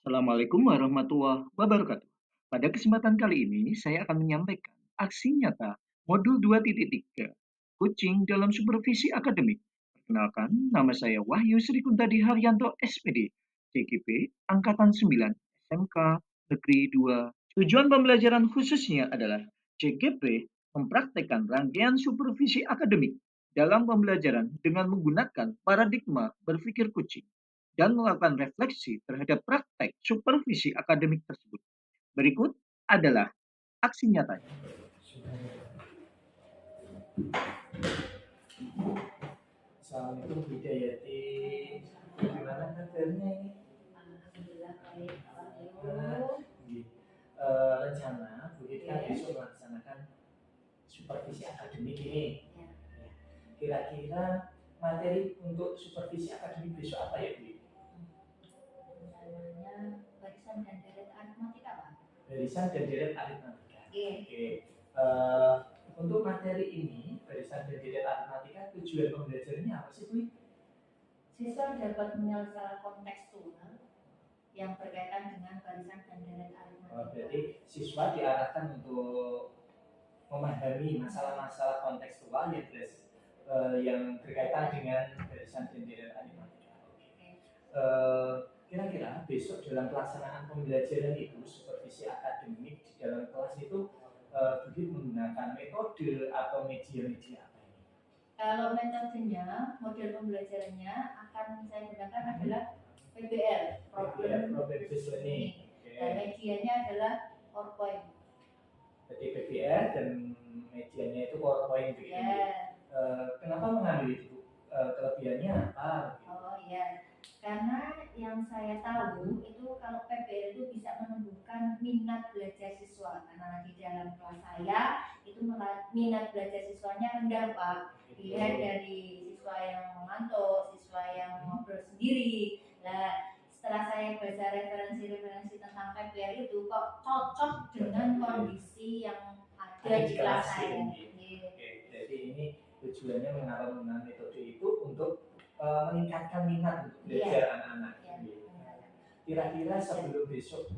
Assalamualaikum warahmatullahi wabarakatuh. Pada kesempatan kali ini, saya akan menyampaikan aksi nyata modul 2.3 Coaching dalam Supervisi Akademik. Perkenalkan, nama saya Wahyu Sri Kuntadi Haryanto SPD, CGP Angkatan 9, SMK Negeri 2. Tujuan pembelajaran khususnya adalah CGP mempraktekkan rangkaian supervisi akademik dalam pembelajaran dengan menggunakan paradigma berpikir coaching dan melakukan refleksi terhadap praktek supervisi akademik tersebut. Berikut adalah aksi nyatanya. Assalamualaikum Bu Hidayati. Gimana kabarnya ini? Alhamdulillah baik, Rencana Bu Hidayati besok melaksanakan supervisi akademik ini. Kira-kira materi untuk supervisi akademik besok apa ya Bu? Namanya barisan dan deret aritmatika, Pak. Barisan dan deret aritmatika. Oke. Untuk materi ini, barisan dan deret aritmatika, tujuan pembelajarannya apa sih Bu? Siswa dapat menyelesaikan kontekstual yang berkaitan dengan barisan dan deret aritmatika. Berarti siswa diarahkan untuk memahami masalah-masalah kontekstual yang berkaitan dengan barisan dan deret aritmatika. Kira-kira besok dalam pelaksanaan pembelajaran itu supervisi akademik di dalam kelas itu begitu menggunakan metode atau media-media apa ini? Kalau metodenya, model pembelajarannya akan saya gunakan adalah PBL, problem based learning. Dan medianya adalah PowerPoint. Jadi PBL dan medianya itu PowerPoint begitu. Yeah. Kenapa mengambil itu? Kelebihannya apa? Oh iya, karena yang saya tahu itu kalau PBL itu bisa menumbuhkan minat belajar siswa, karena di dalam kelas saya itu minat belajar siswanya rendah, Pak. Dilihat dari siswa yang mengantuk, siswa yang ngobrol sendiri. Nah, setelah saya baca referensi-referensi tentang PBL itu kok cocok dengan kondisi yang ada di kelas saya. Oke, jadi ini tujuannya menggunakan metode itu untuk meningkatkan minat untuk belajar anak-anak. Kira-kira sebelum besok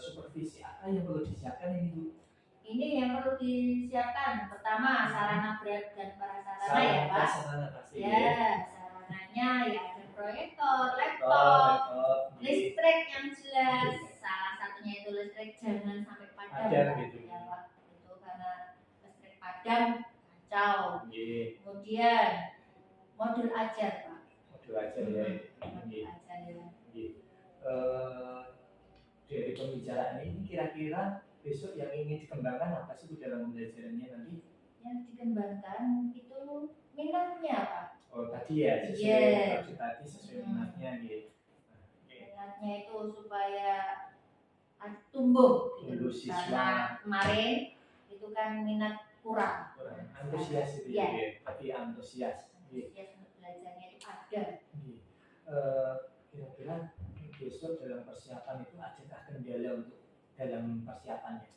supervisi apa yang perlu disiapkan ini Bu? Ini yang perlu disiapkan pertama sarana berat dan prasarana ya Pak. Sarana pasti. Ya, sarananya ya ada proyektor, laptop, listrik yang jelas. Salah satunya itu listrik jangan sampai padam. Gitu. Ya Pak, itu karena listrik padam kacau. Kemudian modul ajar Pak. Modul ajar ya. Modul ajar ya. Dari pembicaraan ini kira-kira besok yang ingin dikembangkan apa sih dalam pembelajarannya nanti? Yang dikembangkan itu minatnya Pak. Oh tadi ya sesuai tadi sesuai minatnya gitu. Minatnya itu supaya tumbuh gitu. Siswa. Karena kemarin itu kan minat kurang. Antusias itu ya. Tapi antusias untuk belajarnya itu ada. Kira-kira besok dalam persiapan itu adakah kendala untuk dalam persiapannya?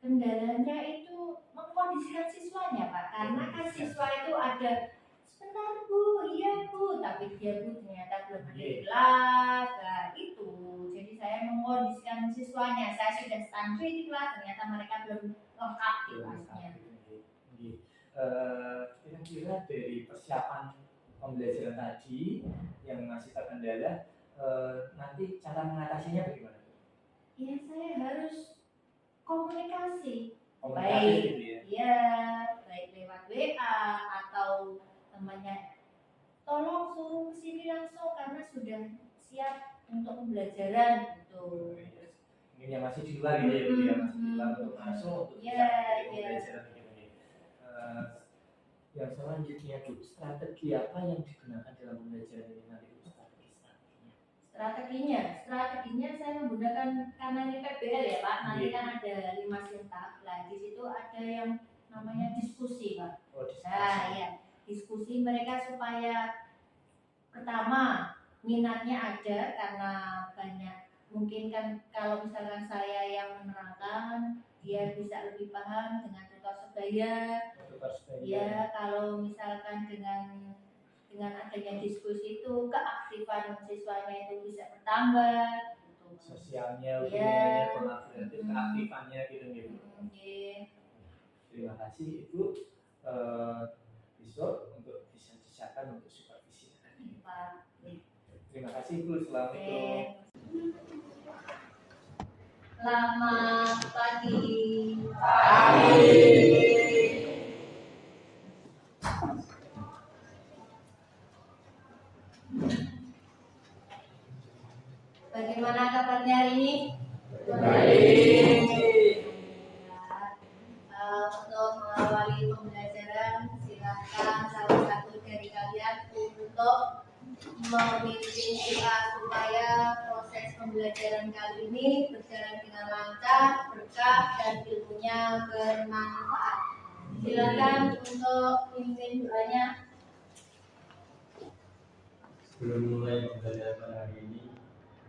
Kendalanya itu mengkondisikan siswanya Pak, karena kan siswa itu ada sebentar Bu, iya Bu, tapi dia Bu ternyata belum ada di kelas, nah itu. Jadi saya mengkondisikan siswanya, saya sudah standby di kelas, ternyata mereka belum lengkap di kelasnya. Kira-kira dari persiapan pembelajaran tadi yang masih terkendala, nanti cara mengatasinya bagaimana? Ya saya harus komunikasi baik, gitu ya, baik lewat WA atau temannya tolong suruh kesini langsung karena sudah siap untuk pembelajaran gitu. Ini yang masih di luar ya, yang masih di luar untuk masuk untuk pembelajaran ini. Yang selanjutnya Bu, strategi apa yang digunakan dalam pembelajaran ini nanti Bu? Strateginya saya menggunakan karena ini PBL ya Pak. Nanti kan ada 5 sintak. Nah di situ ada yang namanya diskusi Pak. Nah ya diskusi mereka supaya pertama minatnya ada karena banyak mungkin kan kalau misalkan saya yang menerangkan dia bisa lebih paham dengan tutor sebaya. Ya kalau misalkan dengan adanya diskusi itu keaktifan siswanya itu bisa bertambah gitu. sosialnya, Iya. hubungannya, kolaboratif, keaktifannya gitu. Terima kasih Ibu. Besok untuk bisa disiapkan untuk supervisi. Terima kasih Ibu. Assalamualaikum. Selamat pagi. Bagaimana kabarnya hari ini? Untuk mengawali pembelajaran, silakan salah satu dari kalian untuk memimpin doa supaya proses pembelajaran kali ini berjalan dengan lancar, berkah, dan ilmunya bermanfaat. Silakan untuk pimpin doanya. Sebelum mulai pembelajaran hari ini,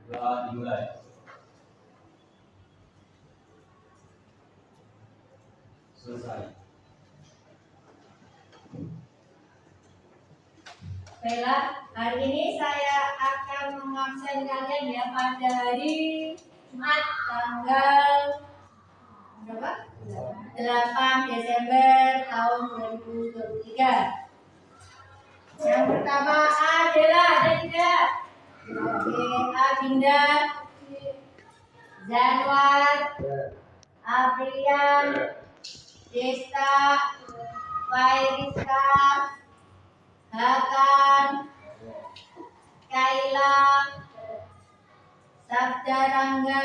doa dimulai. Selesai. Baiklah, hari ini saya akan mengabsen kalian ya pada hari Jumat tanggal berapa? 8 Desember tahun 2023. Yang pertama adalah ada tidak? Oke, Adinda, Januar, Aprilian, Desta, Wairiska, Hakan, Kaila, Sabda Rangga,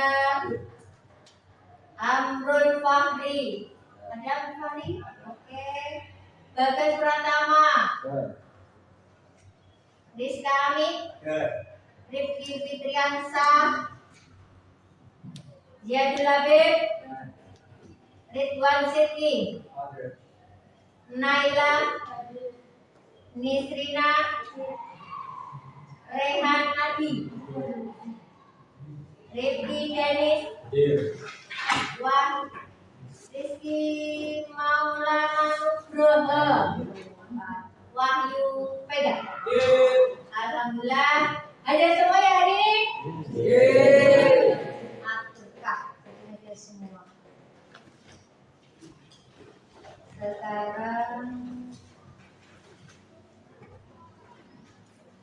Amrul Fahri. Ada Amrul Fahri? Oke. Bagas Pratama, Rizka Amik, Rifki Fitriansah, Ziyadul Habib, Ridwan Siti, Naila, Nisrina, Rehan Adi, Rifki Denis, Rizky Maulana Nugroho, Wahyu Peda. Alhamdulillah, ada semua ya hari ini? Berkah, ada semua. Sekarang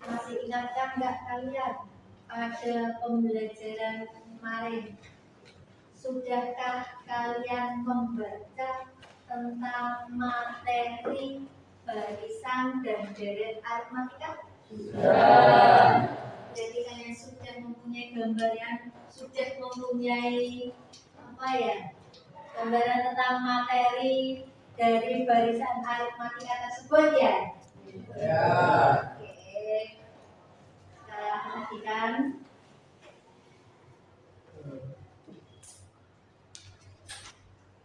masih ingatkah nggak kalian pada pembelajaran kemarin? Sudahkah kalian membaca tentang materi barisan dan deret aritmatika? Sudah. Jadi kalian sudah mempunyai gambaran, sudah mempunyai apa ya? Gambaran tentang materi dari barisan aritmatika tersebut ya? Ya. Oke. Saya perhatikan.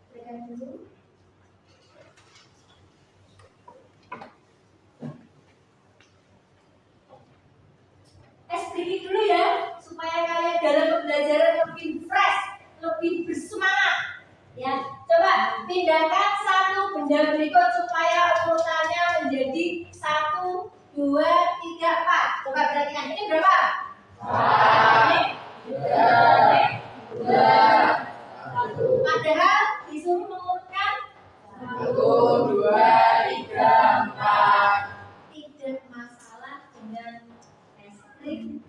Berikan dulu. Sedikit dulu ya, supaya kalian dalam pembelajaran lebih fresh, lebih bersemangat. Ya, coba pindahkan satu benda berikut supaya urutannya menjadi 1, 2, 3, 4. Coba perhatikan, ini berapa? 2, 1. Padahal disuruh mengurutkan 1, 2, 3, 4. Tidak masalah dengan es krim.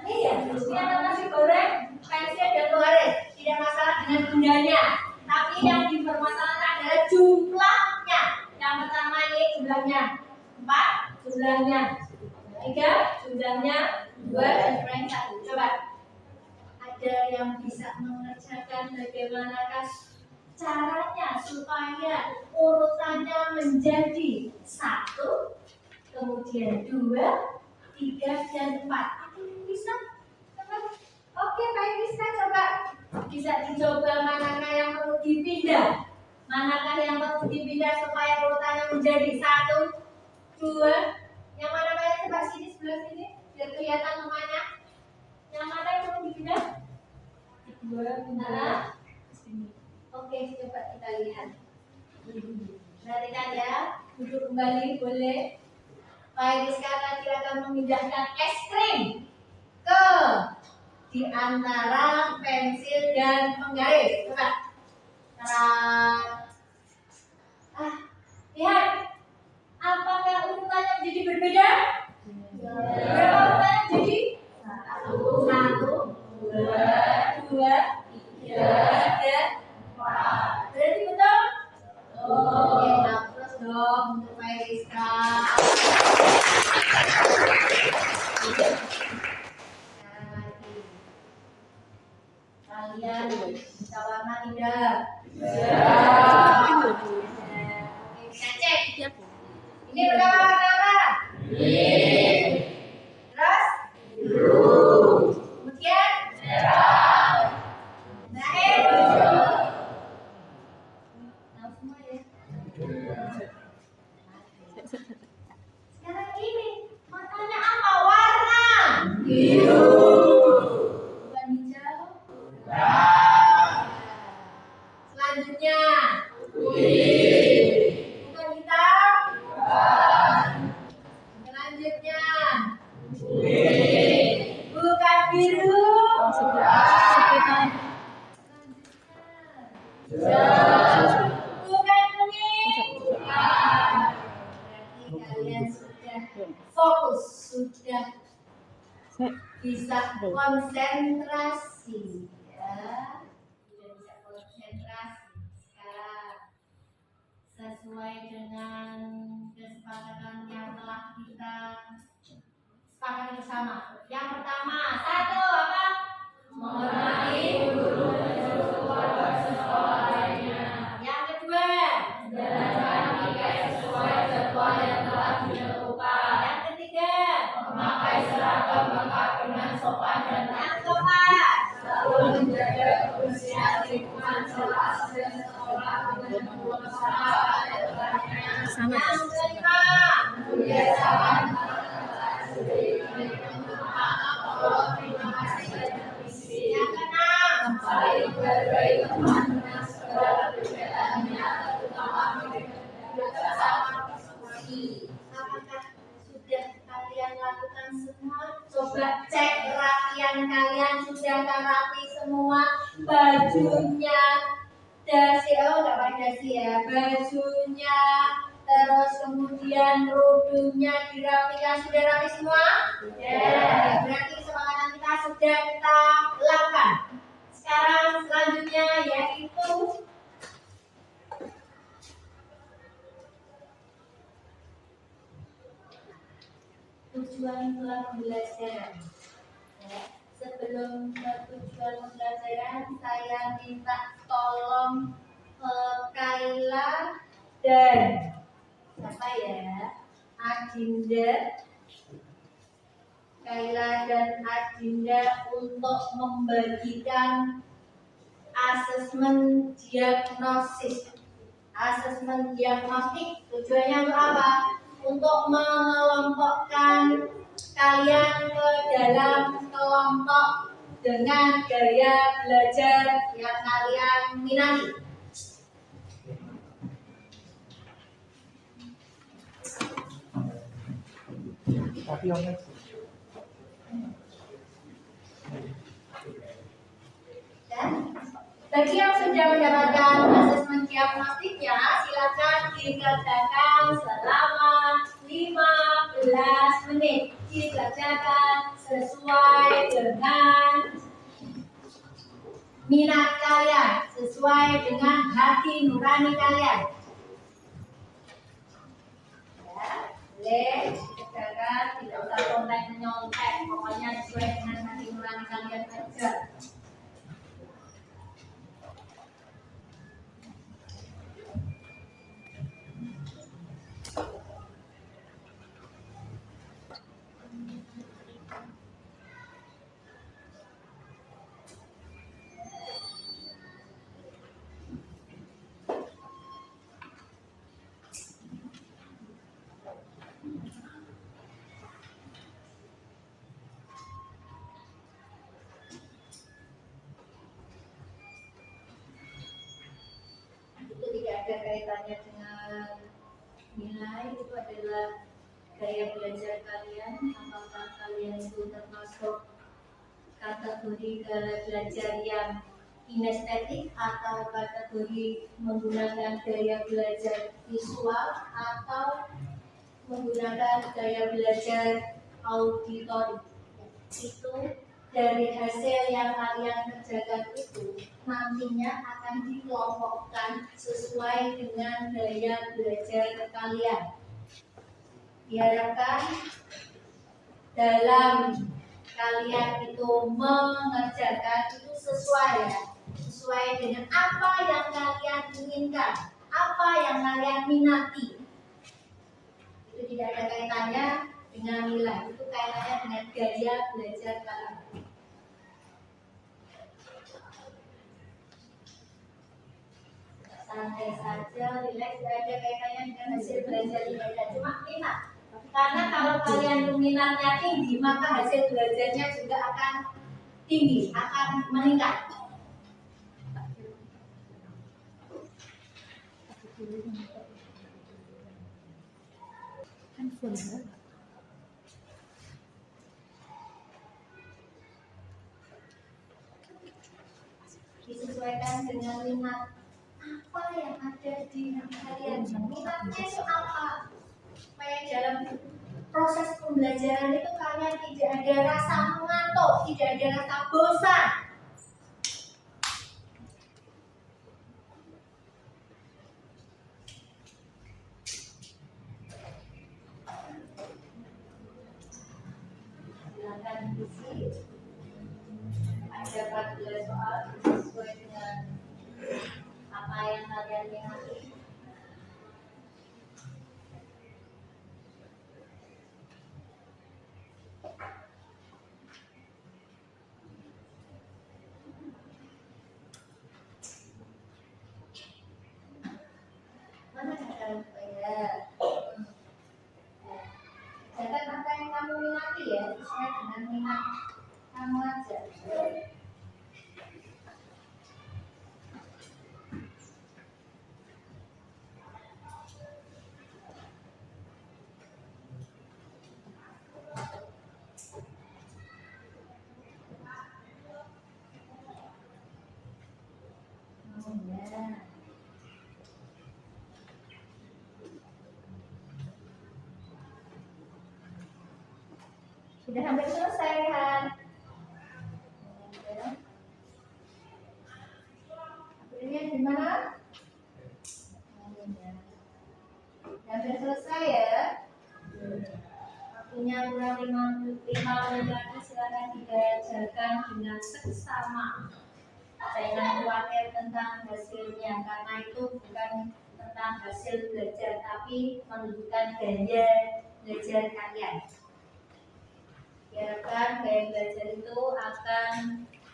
Ini ya, ini ada nasi goreng, pensil dan penggaris. Tidak masalah dengan bundanya, tapi yang dipermasalahkan adalah jumlahnya. Yang pertama ini jumlahnya 4, jumlahnya 3, jumlahnya 2, dan jumlahnya 1. Coba, ada yang bisa mengerjakan bagaimanakah caranya supaya urutannya menjadi 1, kemudian 2, 3, dan 4. Bisa? Coba. Oke, baik, bisa coba. Bisa dicoba manakah yang perlu dipindah. Manakah yang perlu dipindah supaya urutannya menjadi 1, 2. Yang mana kalian coba sini, sebelah sini, biar kelihatan namanya. Yang mana yang perlu dipindah? 2, pindah. Oke, coba kita lihat. Perhatikan ya, duduk kembali boleh. Baik, sekarang kita akan memindahkan es krim di antara pensil dan penggaris. Coba. Lihat. Apakah urutannya jadi berbeda? Berapa urutannya jadi? Satu, dua, tiga, empat. Berarti betul? Oke, terus dong untuk Pak Rizka. Sekarang lagi. Kalian bisa warna tidak? Bisa. Oke, kita cek. Ini berapa warna? Terus? Kemudian? Terakhir? Tahu semua ya? Sekarang ini, warnanya apa? Warna biru. Bukan hijau? Selanjutnya? Bukan hitam? Selanjutnya? Bukan biru? Bukan kuning? Berarti kalian sudah fokus, sudah bisa konsentrasi ya. Sudah bisa konsentrasi. Sekarang sesuai dengan kesepakatan yang telah kita sepakati bersama. Yang pertama, satu apa? Mengenai guru dan siswa lainnya. Yang kedua, belajar tiga sesuai jadwal yang telah ditentukan. Yang ketiga, memakai seragam lengkap dengan sopan dan yang keempat, selalu menjaga kebersihan lingkungan kelas dan sekolah dengan membuang sampah dan lainnya. Yang kelima, kebiasaan yang keenam, saling berbagi teman dengan segala perbedaannya, terutama bersama diskusi. Apakah sudah kalian lakukan semua? Coba cek rapian kalian, sudahkah rapi semua? Bajunya dasi, nggak pakai dasi ya, bajunya, terus kemudian rudungnya dirapikan, sudah rapi semua? Ya. Berarti kesepakatan kita sudah kita lakukan. Sekarang selanjutnya yaitu tujuan pembelajaran. Ya. Sebelum ke tujuan pembelajaran, saya minta tolong Kaila dan siapa ya? Adinda. Kaila dan Adinda untuk membagikan asesmen diagnosis. Asesmen diagnostik tujuannya untuk apa? Untuk mengelompokkan kalian ke dalam kelompok dengan gaya belajar yang kalian minati. Dan bagi yang sudah mendapatkan asesmen diagnostiknya, silakan dikerjakan selama 15 menit. Dikerjakan sesuai dengan minat kalian, sesuai dengan hati nurani kalian. Ya, boleh dikerjakan, tidak usah kontek-nyontek, pokoknya sesuai dengan hati nurani kalian aja. Ada kaitannya dengan nilai, itu adalah gaya belajar kalian. Apakah kalian itu termasuk kategori belajar yang kinestetik atau kategori menggunakan gaya belajar visual atau menggunakan gaya belajar auditori. Itu dari hasil yang kalian kerjakan itu nantinya akan dikelompokkan sesuai dengan gaya belajar kalian. Diharapkan dalam kalian itu mengerjakan itu sesuai ya, sesuai dengan apa yang kalian inginkan, apa yang kalian minati. Itu tidak ada kaitannya dengan nilai, itu kaitannya dengan gaya belajar kalian. Santai saja, relax, tidak ada kaitannya dengan hasil belajar ibadah, cuma minat. Karena kalau kalian minatnya tinggi, maka hasil belajarnya juga akan tinggi, akan meningkat. Disesuaikan dengan minat apa yang ada di kalian. Minatnya itu apa? Supaya dalam proses pembelajaran itu kalian tidak ada rasa mengantuk, tidak ada rasa bosan. Silakan isi. Ada 14 soal sesuai dengan apa yang kalian minati. Mana ada ya? Jangan apa yang kamu minati ya, sesuai dengan minat kamu aja. Sudah hampir selesai kan? Akhirnya gimana? Hampir selesai ya? Waktunya kurang 5 menit lagi, silakan dikerjakan dengan seksama. Jangan khawatir tentang hasilnya, karena itu bukan tentang hasil belajar, tapi menunjukkan gaya belajar kalian. Diharapkan gaya belajar itu akan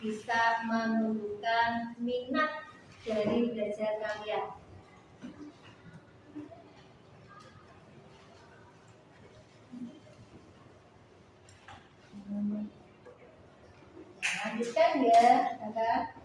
bisa menunjukkan minat dari belajar kalian. Lanjutkan ya, kakak.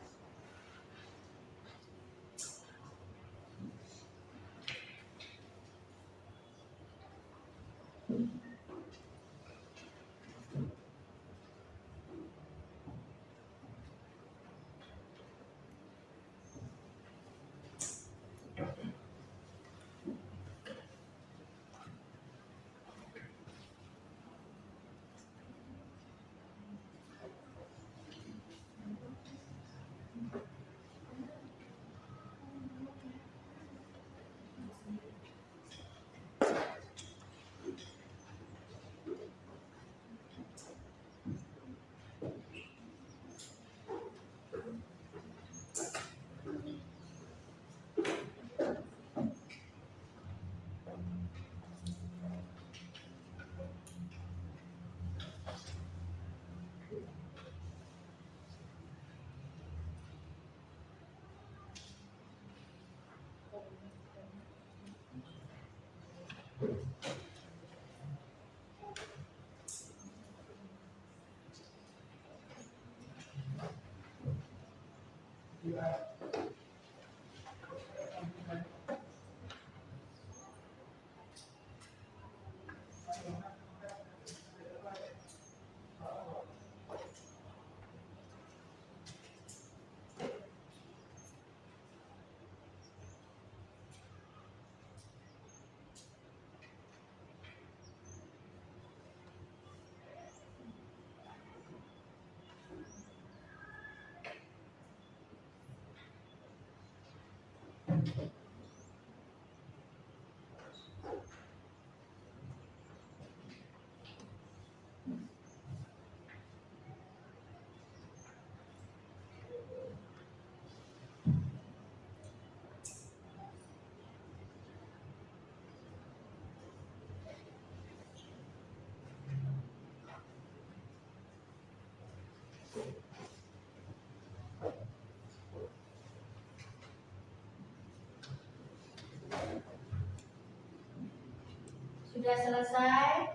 Sudah selesai?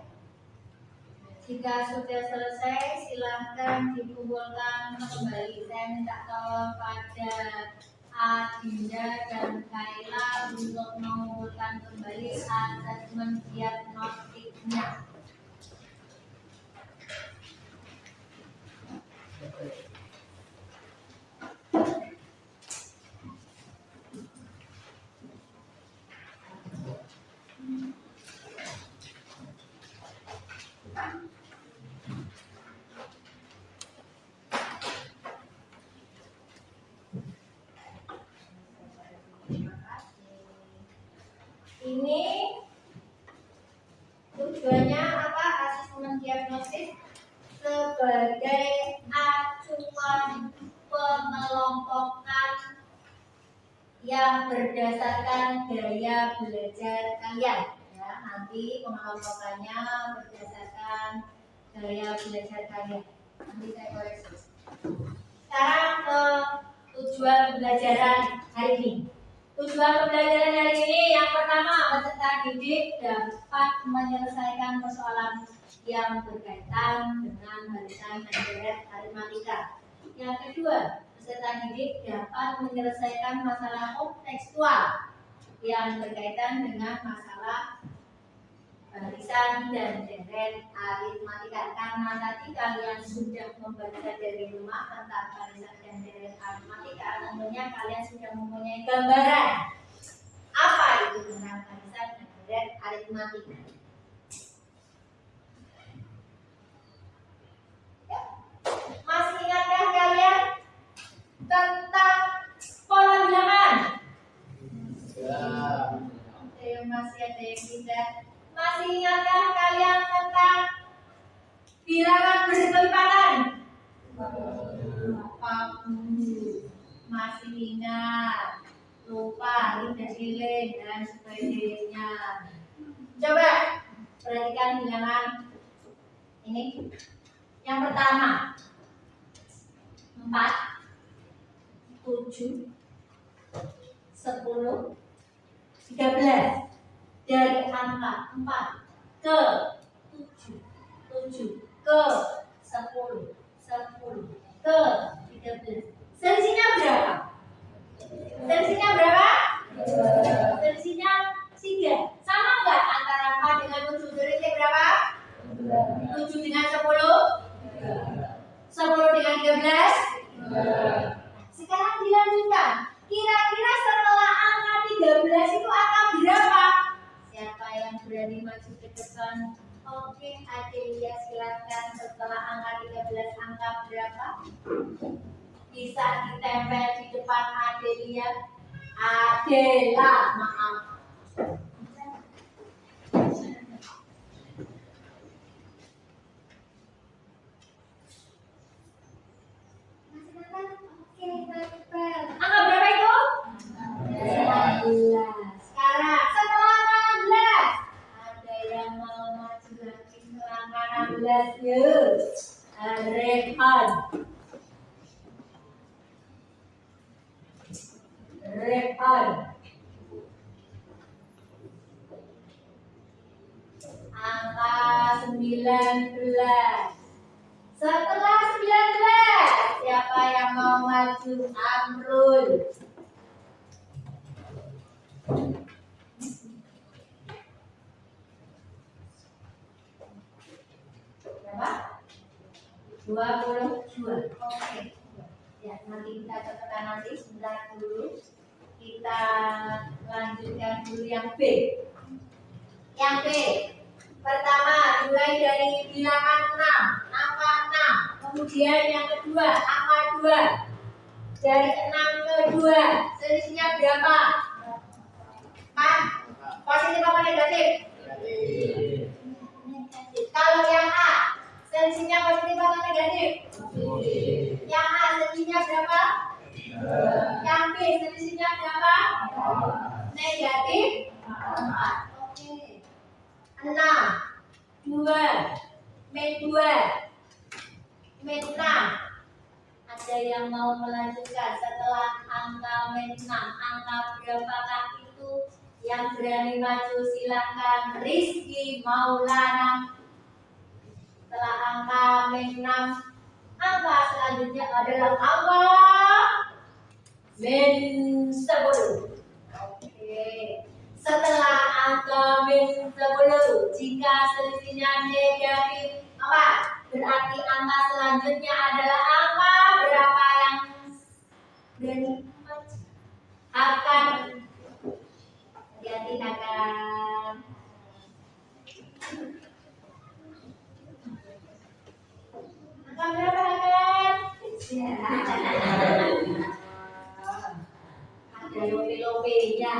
Jika sudah selesai, silahkan dikumpulkan kembali. Saya minta tolong pada Adinda dan Kaila untuk mengumpulkan kembali asesmen diagnostiknya. Ini tujuannya apa? Asesmen diagnostik sebagai acuan pengelompokan yang berdasarkan gaya belajar kalian. Ya, nanti pengelompokannya berdasarkan gaya belajar kalian. Nanti saya koreksi. Sekarang ke tujuan pembelajaran hari ini. Tujuan pembelajaran hari ini yang pertama, peserta didik dapat menyelesaikan persoalan yang berkaitan dengan barisan dan deret aritmatika. Yang kedua, peserta didik dapat menyelesaikan masalah kontekstual yang berkaitan dengan masalah barisan dan deret aritmatika. Karena tadi kalian sudah membaca dari rumah tentang barisan dan deret aritmatika, tentunya kalian sudah mempunyai gambaran apa itu tentang barisan dan deret aritmatika. Ya. Masih ingatkah kalian tentang pola bilangan? Ya. Oke, masih ada yang tidak. Masih ingatkah kalian tentang bilangan berkelipatan? Masih ingat? Lupa, tidak silin dan sebagainya. Coba perhatikan bilangan ini. Yang pertama, 4, 7, 10, 13. Dari angka 4 ke 7, 7 ke 10, 10 ke 13. Selisihnya berapa? Selisihnya berapa? Selisihnya 3. Sama enggak antara 4 dengan 7? Selisihnya berapa? 7 dengan 10? 10 dengan 13? Sekarang dilanjutkan. Kira-kira setelah angka 13 itu angka berapa? Siapa yang berani maju ke depan? Oke, Adelia silakan. Setelah angka 13 angka berapa? Bisa ditempel di depan Adelia. Adela, maaf. Oke, tempel. Angka berapa itu? 16. Sekarang setelah angka 16, ada yang mau maju lagi setelah angka 16 yuk. Rehan. Angka 19. Setelah 19, siapa yang mau maju? Amrul. Berapa? 22. Oke. Ya, nanti kita cocokkan nanti sebentar dulu. Kita lanjutkan dulu yang B. Yang B. Pertama, mulai dari bilangan 6, angka 6. Kemudian yang kedua, angka 2. Dari 6 ke 2, selisihnya berapa? Pak, positif apa negatif? Kalau yang A, selisihnya positif atau negatif? Yang A selisihnya berapa? Yang B selisihnya berapa? Negatif 4. Oke. 6 2 min 2 min 6. Ada yang mau melanjutkan setelah angka min 6? Angka berapakah itu? Yang berani maju silakan. Rizky Maulana. Setelah angka min 6, angka selanjutnya adalah angka min 10. Oke. Setelah angka min 10, jika selisihnya negatif apa? Berarti angka selanjutnya adalah angka berapa yang berani maju? Akan hati-hati akan angka berapa akan? Ada lope-lopenya.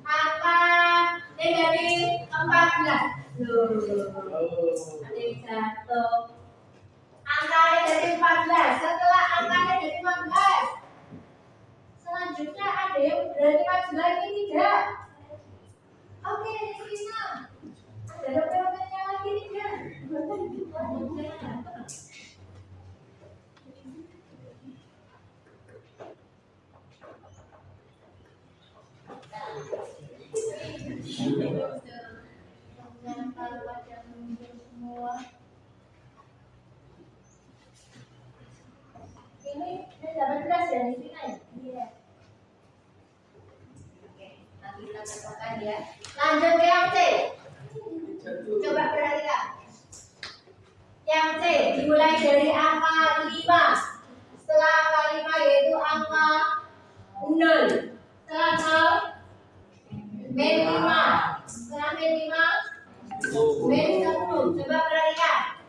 Angka negatif 14. Ada yang jatuh. Angka negatif 14. Setelah angka negatif 14, selanjutnya ada yang berani maju lagi tidak? Oke, Rizkina. Ada lope-lopenya lagi tidak? Jangan terlalu pada mundur semua. Ini dapat belas ya di sini ya? Iya. Oke, nanti kita katakan ya. Lanjut ke yang C. Coba perhatikan. Yang C dimulai dari angka 5. Setelah angka 5 yaitu angka 0. Setelah 0 min 5. Setelah min 5 min 10. Coba perhatikan.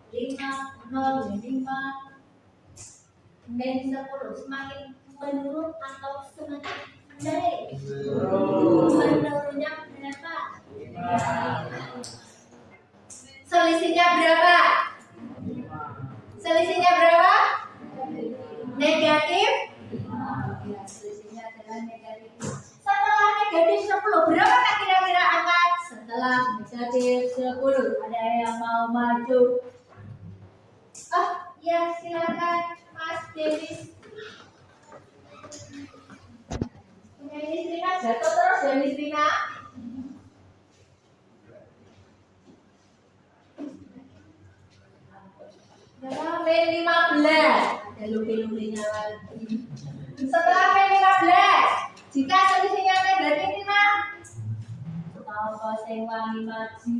5 0 5 min 10. Semakin menurun atau semakin naik? Menurunnya berapa? Selisihnya berapa? Selisihnya berapa? Negatif. Ya, selisihnya adalah negatif. Setelah negatif 10, berapa kira-kira angka setelah negatif 10? Ada yang mau maju? Oh, ya silakan Mas Denis. Punya ini Rina jatuh terus ya Miss Rina. Berapa? Min 15. Ada lupi-lupinya lagi. Setelah min 15, jika selisihnya negatif 5, apa sing wani maju?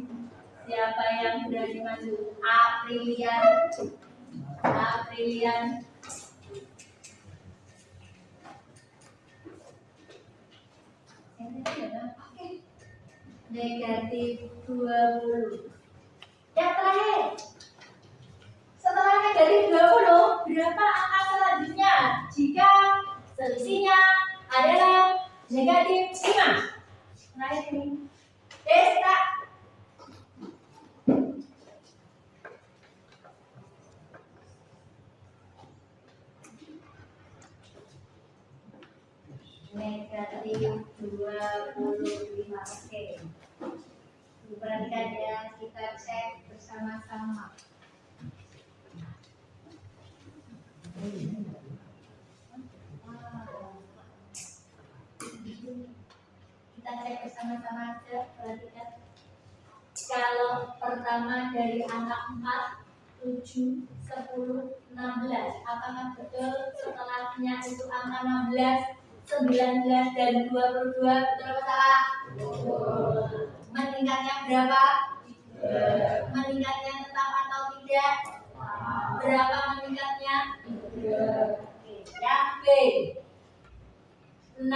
Siapa yang berani maju? Aprilian. Aprilian. Oke. Negatif 20. Yang terakhir. Setelah negatif 20, berapa angka selanjutnya? Jika selisihnya adalah negatif 5. Terakhir ini. Desta. Negatif 25. Oke. Perhatikan ya, kita cek bersama-sama. Kita cek bersama-sama aja, perhatikan. Kalau pertama dari angka 4, 7, 10, 16, apakah betul setelahnya itu angka 16, 19 dan 22? Betul atau salah? Meningkatnya berapa? Meningkatnya tetap atau tidak? Berapa meningkatnya? Yang B 6,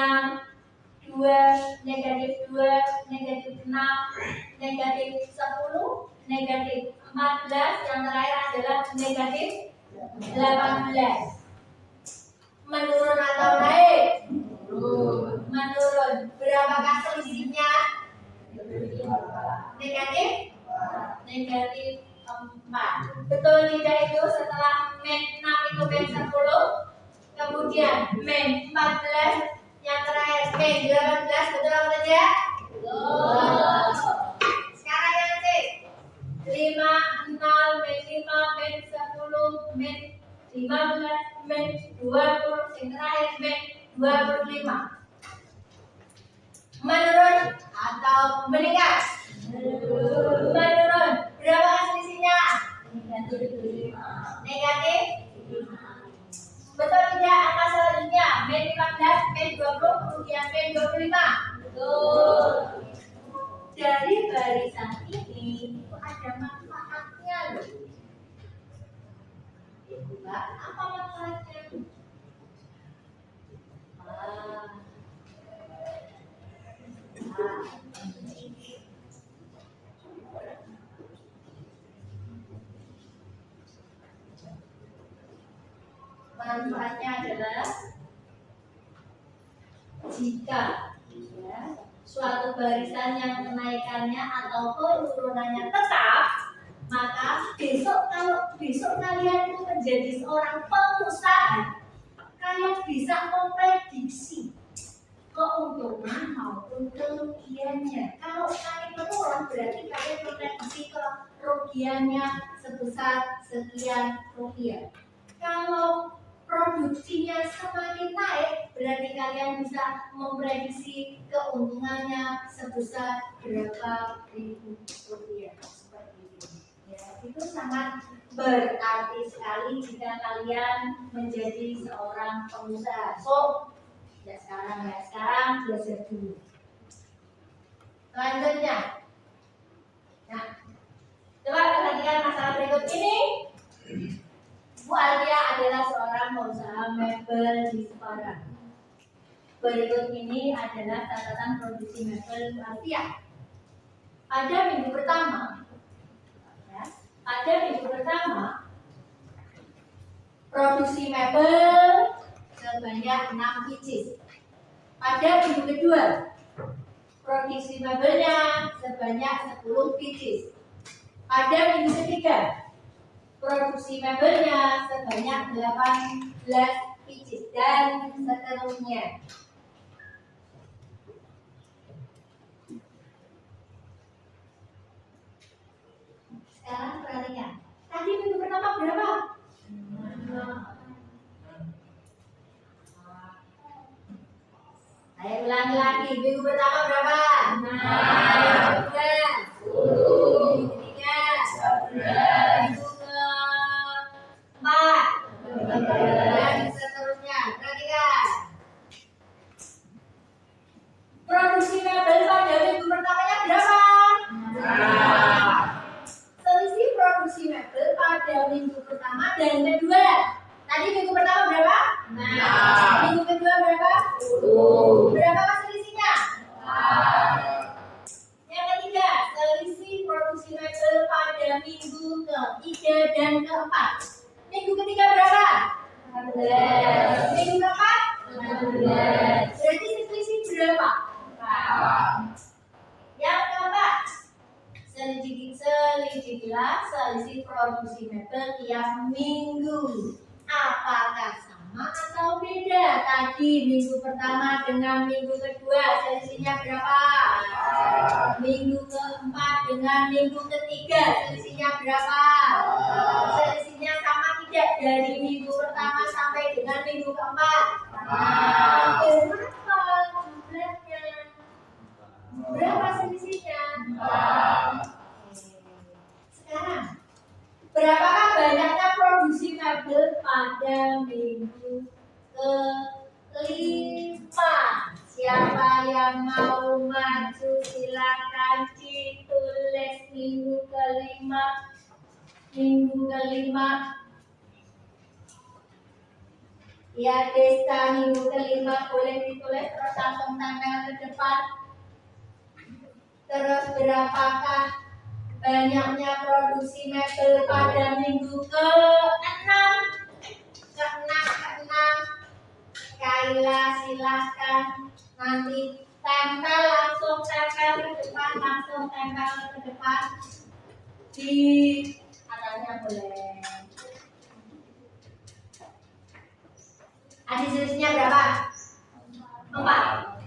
2, negatif 2, negatif 6, negatif 10, negatif 14. Yang terakhir adalah negatif 18. Menurun atau naik? menurun. Berapakah selisihnya? Negatif? Negatif 4. Betul tidak itu setelah min 6 itu min 10, kemudian min 14, yang terakhir min 18, betul apa saja? Betul. Sekarang yang C, 5, 0, min 5, min 10, min 15, min 20, yang terakhir min 25. Menurun atau meningkat? Menurun. Berapa selisihnya? Negatif. Betul tidak angka selanjutnya? Min 15, min 20, kemudian min 25. Betul. Dari barisan ini itu ada manfaatnya loh. Mbak, apa manfaatnya? Manfaatnya adalah jika suatu barisan yang kenaikannya ataupun turunannya tetap, maka kalau besok kalian itu menjadi seorang pengusaha, kalian bisa memprediksi keuntungan maupun kerugiannya. Kalau kalian menurun, berarti kalian memprediksi kerugiannya sebesar sekian rupiah. Kalau produksinya semakin naik, berarti kalian bisa memprediksi keuntungannya sebesar berapa ribu rupiah. Seperti itu. Ya, itu sangat berarti sekali jika kalian menjadi seorang pengusaha. So, sekarang belajar dulu. Selanjutnya, nah, coba perhatikan masalah berikut ini. Bu Alia adalah seorang pengusaha mebel di Semarang. Berikut ini adalah catatan produksi mebel Bu Alia. Pada minggu pertama, produksi mebel sebanyak 6 biji. Pada minggu kedua, produksi mebelnya sebanyak 10 biji. Pada minggu ketiga, produksi mebelnya sebanyak 18 biji dan seterusnya. Sekarang perhatikan. Tadi minggu pertama berapa? Saya ulangi lagi, minggu pertama berapa? 6. Minggu ketiga 11. Minggu keempat 12. Dan seterusnya. Perhatikan. Produksi mebel pada minggu pertamanya berapa? 6. Selisih produksi mebel pada minggu pertama dan kedua. Tadi minggu pertama berapa? 6. Minggu kedua berapa? 10. Berapa selisihnya? 4. Yang ketiga, selisih produksi mebel pada minggu ketiga dan keempat. Minggu ketiga berapa? 14. Minggu keempat? 16. Berarti selisih berapa? 4. Yang keempat, selidikilah selisih produksi mebel tiap minggu. Apakah sama atau beda? Tadi minggu pertama dengan minggu kedua selisihnya berapa? Minggu keempat dengan minggu ketiga selisihnya berapa? Selisihnya sama tidak dari minggu pertama sampai dengan minggu keempat? Berapa jumlahnya? Berapa selisihnya? Sekarang, berapakah banyaknya produksi mebel pada minggu kelima? Siapa yang mau maju silakan ditulis minggu kelima. Ya, Desta, minggu kelima boleh ditulis, terus langsung tempel ke depan. Terus berapakah banyaknya produksi mebel pada minggu ke-6? Ke-6. Kaila silahkan Nanti tempel langsung tempel ke depan, langsung tempel ke depan. Di atasnya boleh. Adisinya berapa? 4.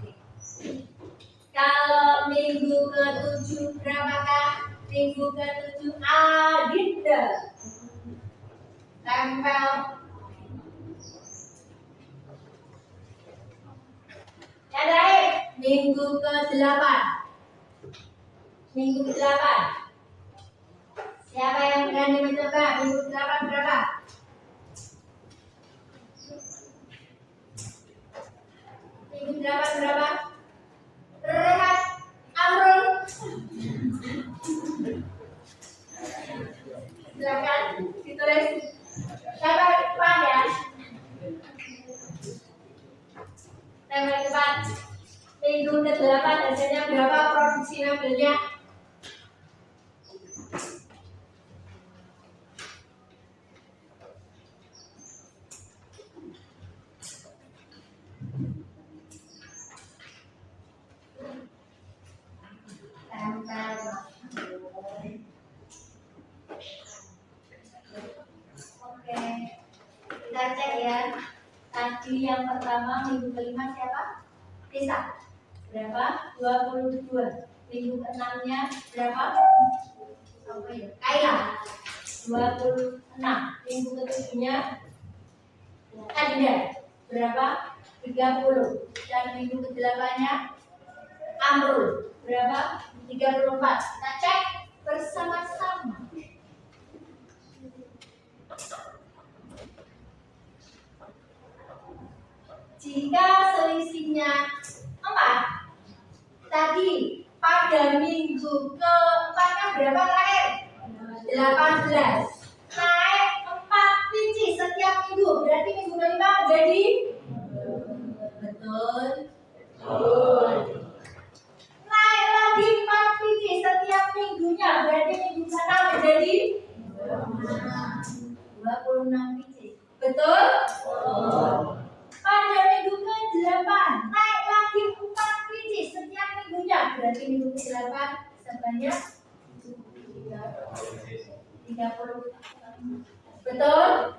Kalau minggu ke-7 berapakah? Minggu ke-7 adinda. Tempel. Yang terakhir, minggu ke-8. Minggu ke-8. Siapa yang berani mencoba? Minggu ke-8 berapa? Minggu ke-8 berapa? Rehat, Amrul. Silakan ditulis. Siapa depan ya? Tempel depan. Minggu ke-8 hasilnya berapa produksi mobilnya? Oke, kita cek ya. Tadi yang pertama minggu ke-5 siapa? Tisa. Berapa? 22. Minggu ke-6-nya berapa? Kaila. 26. Minggu ke-7-nya Adinda. Berapa? 30. Dan minggu ke-8-nya Amrul. Berapa? 34. Kita cek bersama-sama. Jika selisihnya 4, tadi pada minggu ke-4-nya berapa terakhir? 18. Naik 4 biji setiap minggu. Berarti minggu ke-5 jadi betul. Naik lagi 4 biji setiap minggunya. Berarti minggu ke-6 jadi 26 biji. Betul? Pada minggu ke-8 naik lagi 4 biji setiap minggunya. Berarti minggu ke-8 sebanyak 30. Betul?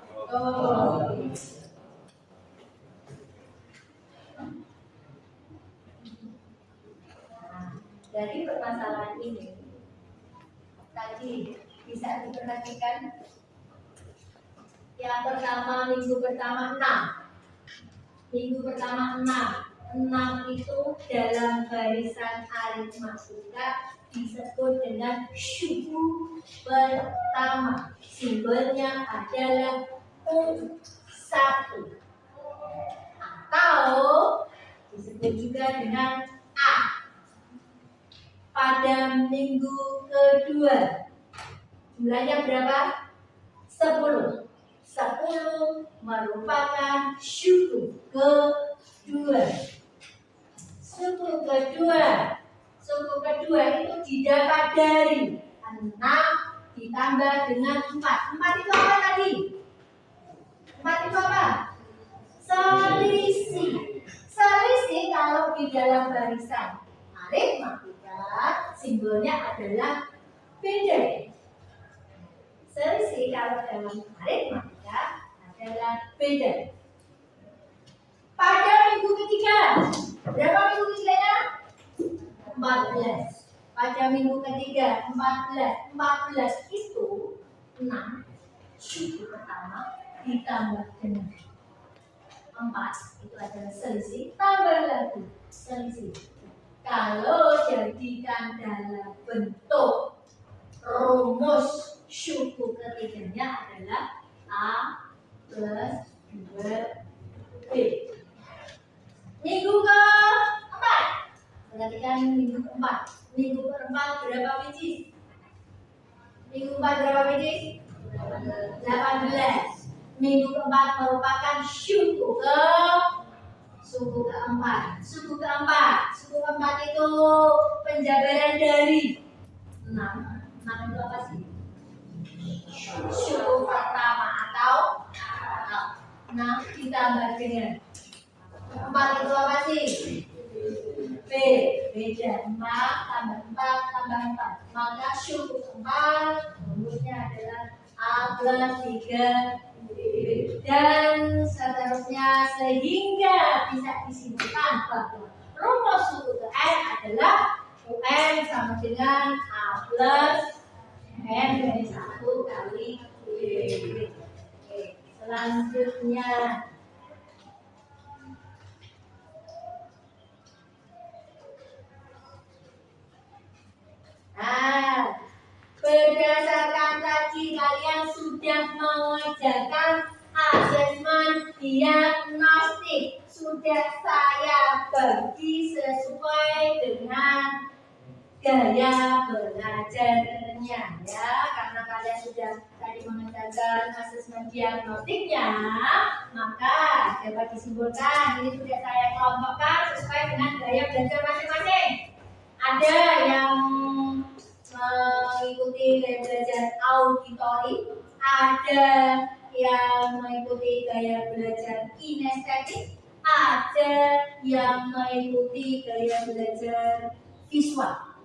Nah, dari permasalahan ini tadi bisa diperhatikan. Yang pertama minggu pertama 6. Minggu pertama 6. 6 itu dalam barisan aritmatika disebut dengan suku pertama. Simbolnya adalah U1 atau disebut juga dengan A. Pada minggu kedua jumlahnya berapa? 10. 10 merupakan suku kedua. Suku kedua itu didapat dari 6 ditambah dengan 4. 4 itu apa tadi? 4 itu apa? Selisih. Selisih kalau di dalam barisan aritmatika simbolnya adalah beda. Selisih kalau dalam aritmatika adalah beda. Pada minggu ketiga, berapa minggu ketiganya? 14. Pada minggu ketiga 14. 14 itu 6 suku pertama ditambah dengan 4 itu adalah selisih, tambah lagi selisih. Kalau jadikan dalam bentuk rumus suku ketiganya adalah A plus 2B. Minggu keempat, perhatikan minggu keempat. Minggu keempat berapa biji? Minggu keempat berapa biji? 18. Minggu keempat merupakan suku keempat. Suku keempat itu penjabaran dari 6. 6 itu apa sih? Suku pertama atau 6 ditambah dengan 4 itu apa sih? B. Beda 4 tambah 4 tambah 4. Maka cukup 4. Rumusnya adalah A plus 3 B. Dan seterusnya sehingga bisa disimpulkan bahwa rumus suku ke N adalah UN sama dengan A plus N dari 1 kali B. Oke, selanjutnya berdasarkan tadi kalian sudah mengerjakan asesmen diagnostik. Sudah saya bagi sesuai dengan gaya belajarnya ya, karena kalian sudah tadi mengerjakan asesmen diagnostiknya, maka dapat disimpulkan ini sudah saya kelompokkan sesuai dengan gaya belajar masing-masing. Ada yang mengikuti gaya belajar auditori, ada yang mengikuti gaya belajar kinestetik, ada yang mengikuti gaya belajar visual.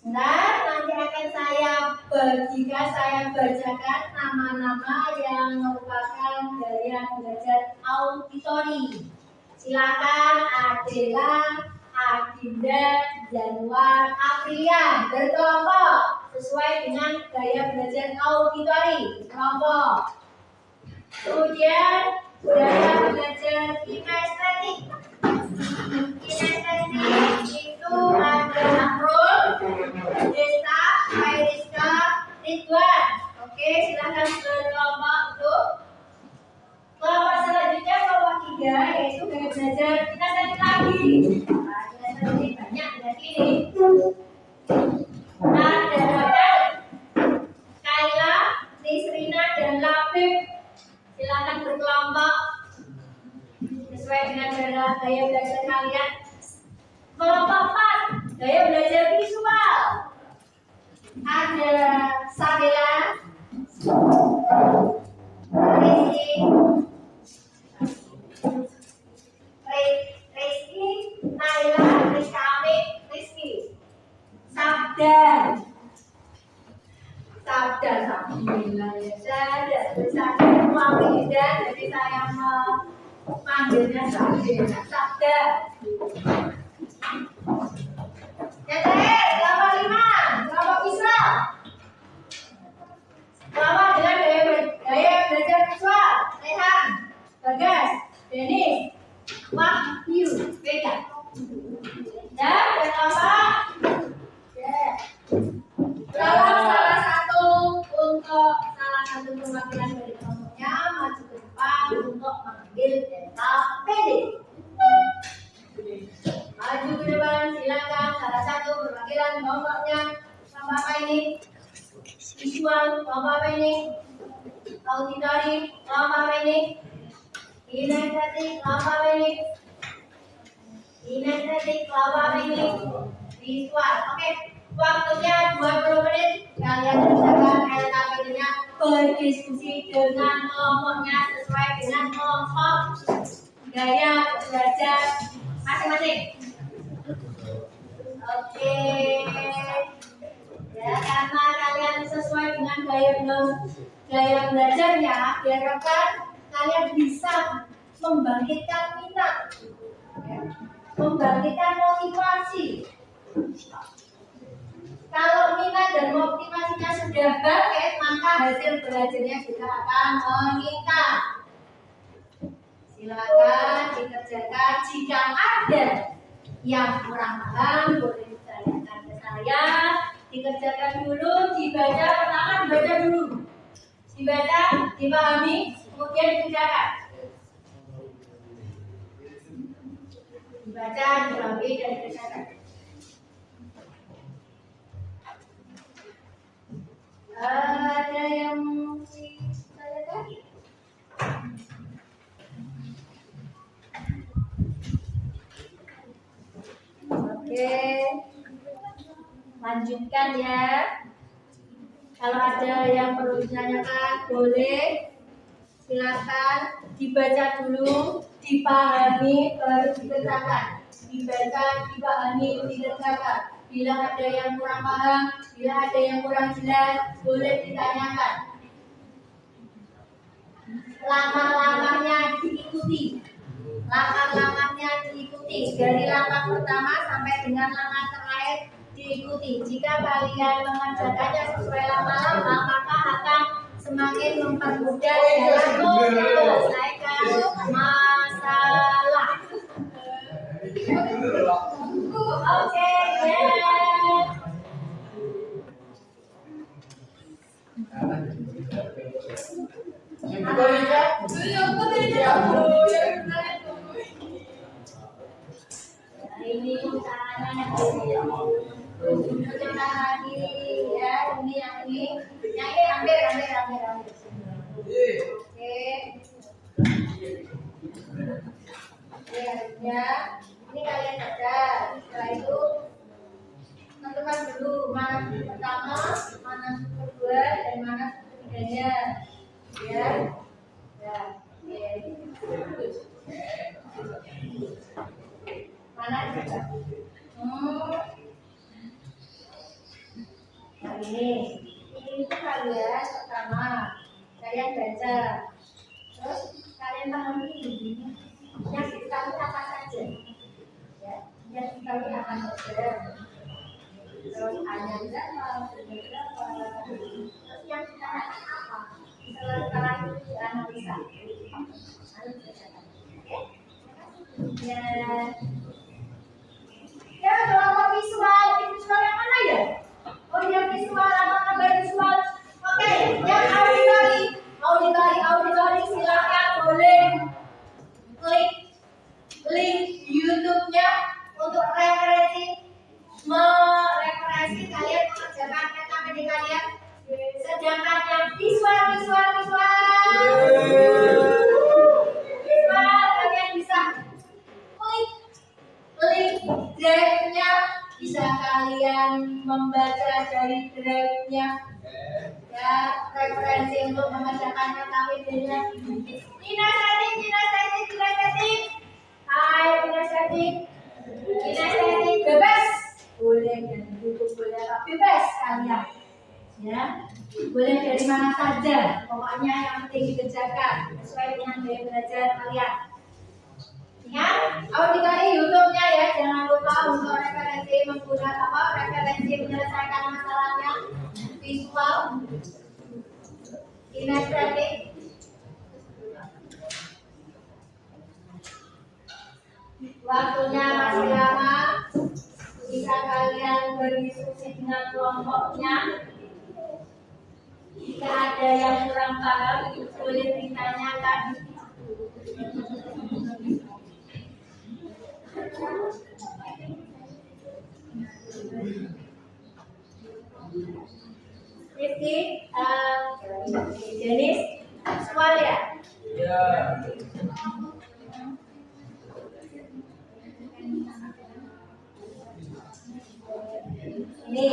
Nah, nanti akan saya bacakan nama-nama yang merupakan gaya belajar auditori. Silakan Adela, Adinda, Januar, Aprilia berkelompok sesuai dengan gaya belajar auditori kelompok. Kemudian gaya belajar kinestetik. Kinestetik itu ada Amrul, Desta, Airiska, Ridwan. Oke, silakan berkelompok untuk kelompok selanjutnya kelompok 3 yaitu gaya belajar kinestetik lagi. Ini banyak berarti ini. Ada Rafael, Kaila, Nisrina dan Labib. Silakan berkelompok sesuai dengan gaya belajar kalian. Kelompok 4 gaya belajar visual. Ada Sabila, Rizky, Naila, Rizka Amin, Rizky, Sabda, alhamdulillah ya, Sabda Muhammadah, jadi saya memanggilnya Sabda. Jadi kelompok 5, kelompok visual. Kelompok dengan gaya belajar visual. Rehan, Bagas, Denis, Wahyu, Beda. Dan kelompok salah satu untuk salah satu perwakilan dari kelompoknya maju ke depan untuk mengambil delta PD. Maju ke depan, silakan salah satu perwakilan kelompoknya. Kelompok apa ini? Visual, kelompok apa ini? Auditori, kelompok apa ini? Kinestetik, kelompok apa ini? Kinestetik, kelompok apa ini? Visual. Oke, waktunya 20 menit. Kalian silakan LKPD-nya berdiskusi dengan kelompoknya sesuai dengan kelompok gaya belajar masing-masing. Oke. Ya, karena kalian sesuai dengan gaya belajarnya, diharapkan kalian bisa membangkitkan minat, membangkitkan motivasi. Kalau minat dan motivasinya sudah bangkit, maka hasil belajarnya juga akan meningkat. Silakan dikerjakan. Jika ada yang kurang paham, boleh ditanyakan ke saya. Dikerjakan dulu, dibaca pertama, dibaca dulu, dibaca, dipahami, kemudian dikerjakan. Dibaca, dipahami, dan dikerjakan. Ada yang saya tanya? Oke, lanjutkan ya. Kalau ada yang perlu ditanyakan, boleh. Silakan dibaca dulu, dipahami, baru dikerjakan. dibaca, dipahami, dikerjakan. Bila ada yang kurang paham, bila ada yang kurang jelas, boleh ditanyakan. Langkah-langkahnya diikuti. Langkah-langkahnya diikuti dari langkah pertama sampai dengan langkah terakhir diikuti. Jika kalian mengerjakannya sesuai lama-lama, maka akan semakin mempermudah dalam menyelesaikan masalah. Oke, ini caranya tunjukkan lagi ya, ini yang hampir. Oke. Ya, ini kalian baca. Setelah itu tentukan dulu mana pertama, mana kedua, dan mana ketiganya. Ya. Oke. Mana? Nah ini kalian pertama kalian baca, terus kalian pahami yang diketahui apa saja, ya, yang diketahui apa saja, terus hanya berapa, terus yang dikatakan apa, setelah itu dianalisa, ya. Ya, kelompok visual yang mana ya? Oh, yang visual, apa kabar visual? Oke, yang auditori silakan boleh klik link YouTube-nya untuk referensi kalian mengerjakan PKPD kalian. Sedangkan yang visual kalian bisa klik drive-nya, bisa kalian membaca dari drive-nya. Ya, referensi untuk mengerjakan PKPD-nya. Tina Setik. Hai Tina Setik. Bebas. Boleh dari YouTube, boleh apa bebas kalian. Ya, boleh dari mana saja. Pokoknya yang penting dikerjakan sesuai dengan gaya belajar kalian. Ingat, auditori YouTube-nya ya, jangan lupa untuk referensi referensi menyelesaikan masalahnya visual. Kinestetik. Waktunya masih lama, bisa kalian berdiskusi dengan kelompoknya. Jika ada yang kurang paham, boleh ditanyakan. Rifki, Denis, soal ya? Ya. Ini.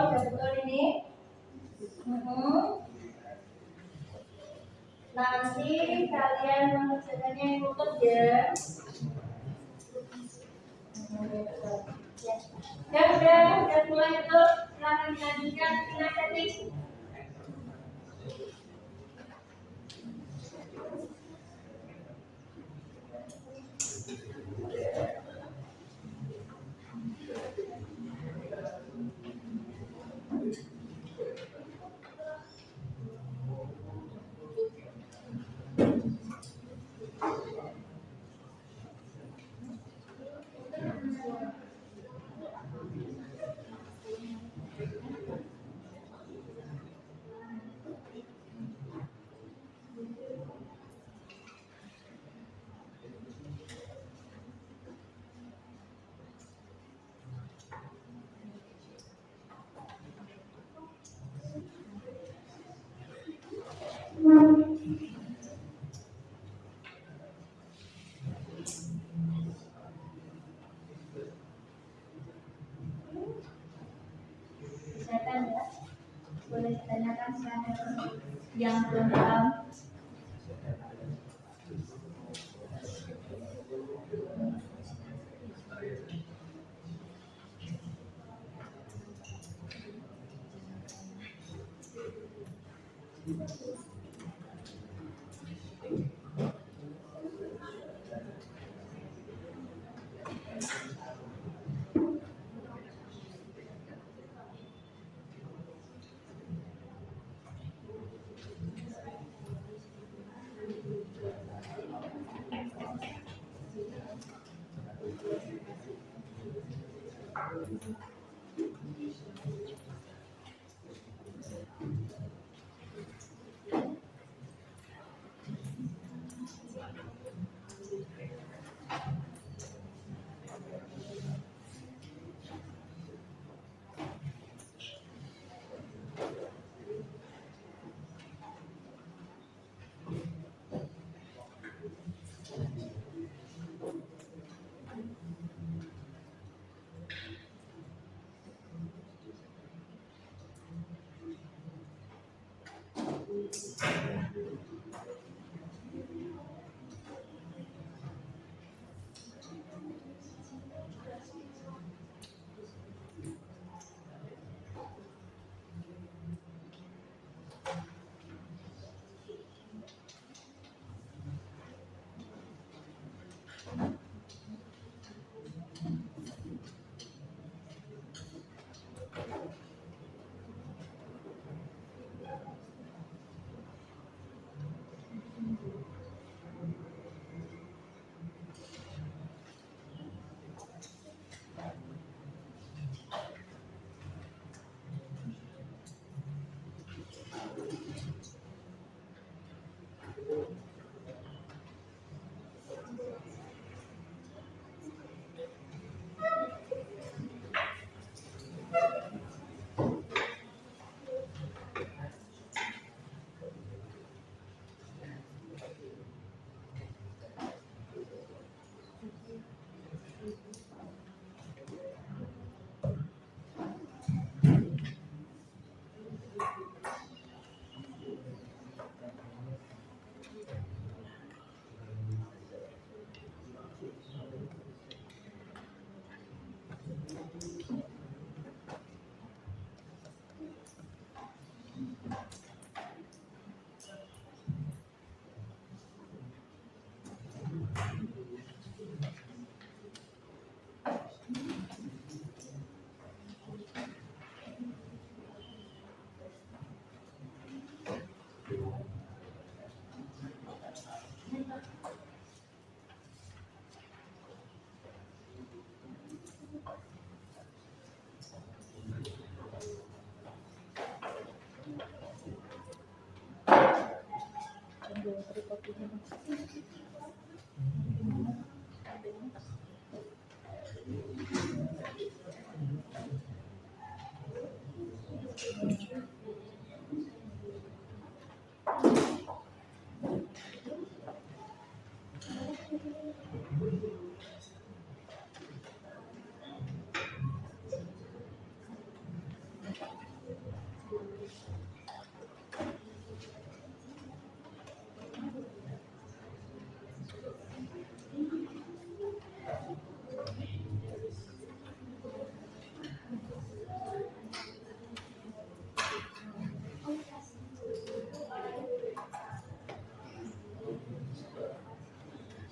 Betul ini. Nanti kalian mengerjakannya ikut ya. Udah mulai betul. Silahkan dilanjutkan. Kinestetik. Silakan ya, boleh ditanyakan silakan yang belum paham.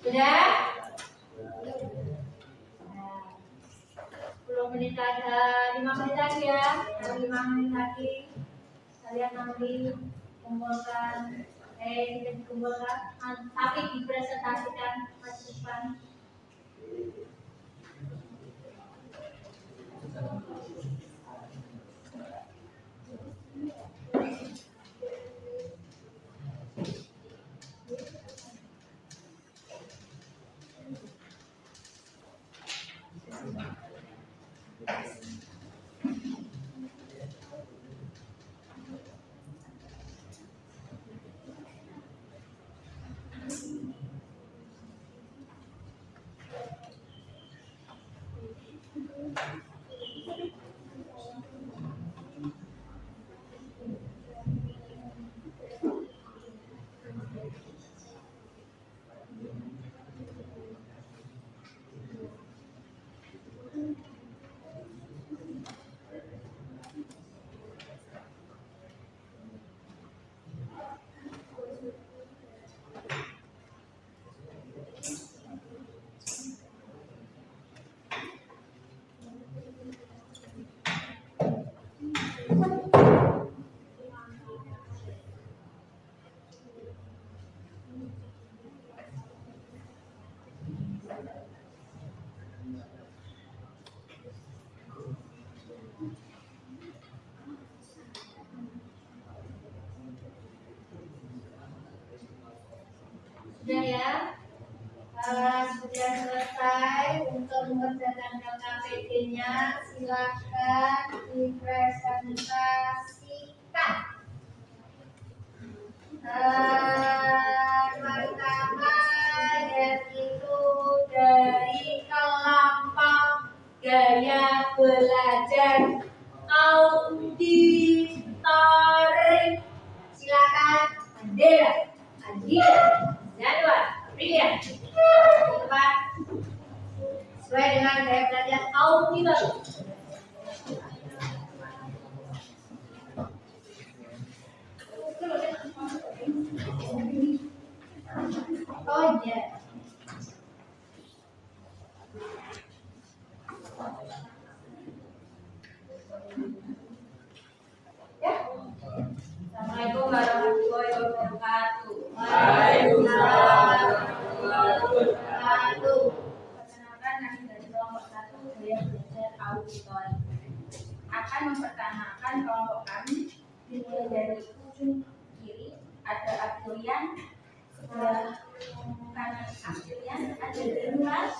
Sudah? Nah, 10 menit lagi, 5 menit lagi ya. 5 menit lagi. Kalian nanti kumpulkan, tidak dikumpulkan, tapi dipresentasikan Mas Irfan. Sudah ya, sudah selesai untuk mengerjakan LKPD-nya. Silakan dipresentasikan. Pertama yaitu dari kelompok gaya belajar auditorik. Silakan Andela, Andila, Jadwal, Brilian. Depan sesuai dengan gaya belajar auditorik. Oh iya. Ya. Assalamualaikum warahmatullahi wabarakatuh. Waalaikumsalam warahmatullahi wabarakatuh. Perkenalkan, kami dari kelompok 1 gaya belajar auditorik. Akan memperkenalkan kelompok kami dimulai dari ujung kiri ada Abdullian, sebelah kanan Abdullian ada Januar,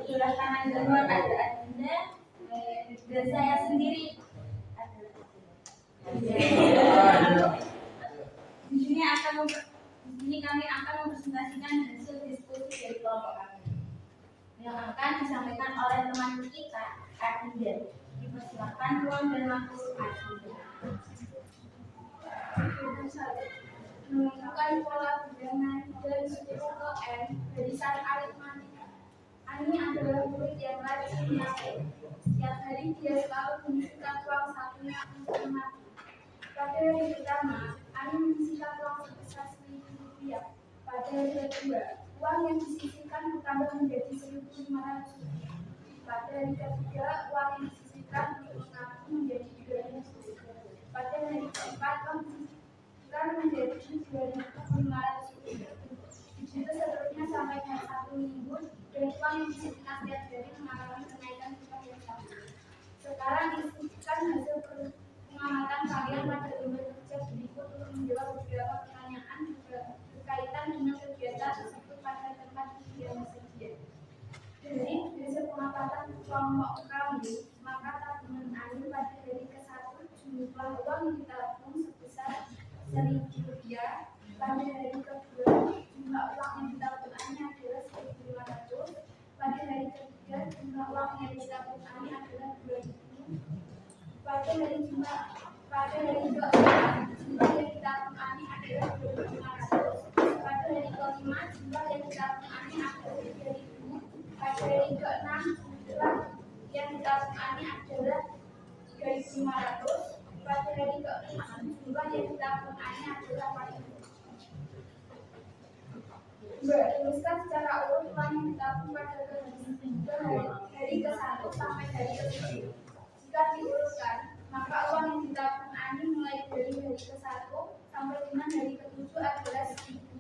sebelah kanan Januar ada Adinda, dan saya sendiri ada. Di sini kami akan mempresentasikan hasil diskusi dari kelompok kami yang akan disampaikan oleh teman kita Adinda. Dipersilakan ruang dan waktu Adinda. Menentukan pola bilangan dari 10 ke n dari syarat aritmatika. Ani adalah murid yang rajin belajar. Setiap hari dia selalu menyisihkan uang satunya untuk menabung. Pada hari pertama, Ani menyisihkan uang sebesar Rp1.000. Pada hari kedua, uang yang disisihkan bertambah menjadi Rp1.500. Pada hari ketiga, uang yang disisihkan untuk menabung menjadi Rp2.000. Pada hari keempat, uang disisihkan menjadi Rp2.500. Begitu seterusnya sampai hari 1 minggu, dan uang yang disisihkan setiap hari mengalami kenaikan tingkat yang sama. Sekarang diskusikan hasil pengamatan kalian pada lembar kerja berikut untuk menjawab beberapa pertanyaan berkaitan dengan kegiatan tersebut pada tempat yang tersedia. Dari hasil pengamatan kelompok kami, maka tabungan Ani pada hari ke-1 jumlah uang yang ditabung sebesar Rp1.000. Pada hari kedua, jumlah uang yang ditabung Ani adalah Rp1.500. Pada hari ketiga, jumlah uang yang ditabung Ani adalah Rp2.000. Pada hari keempat, jumlah yang ditabung Ani adalah Rp2.500. Pada hari kelima, jumlah yang ditabung Ani adalah Rp3.000. Pada hari keenam, jumlah yang ditabung Ani adalah Rp3.500. Pada hari keenam, jumlah yang ditabung Ani adalah Rp4.000. Tuliskan secara urut uang yang ditabung pada hari ke-1 sampai hari ke-7. Jika diurutkan, maka uang yang ditabung Ani mulai dari hari ke-1 sampai dengan hari ke-7 adalah Rp1.000,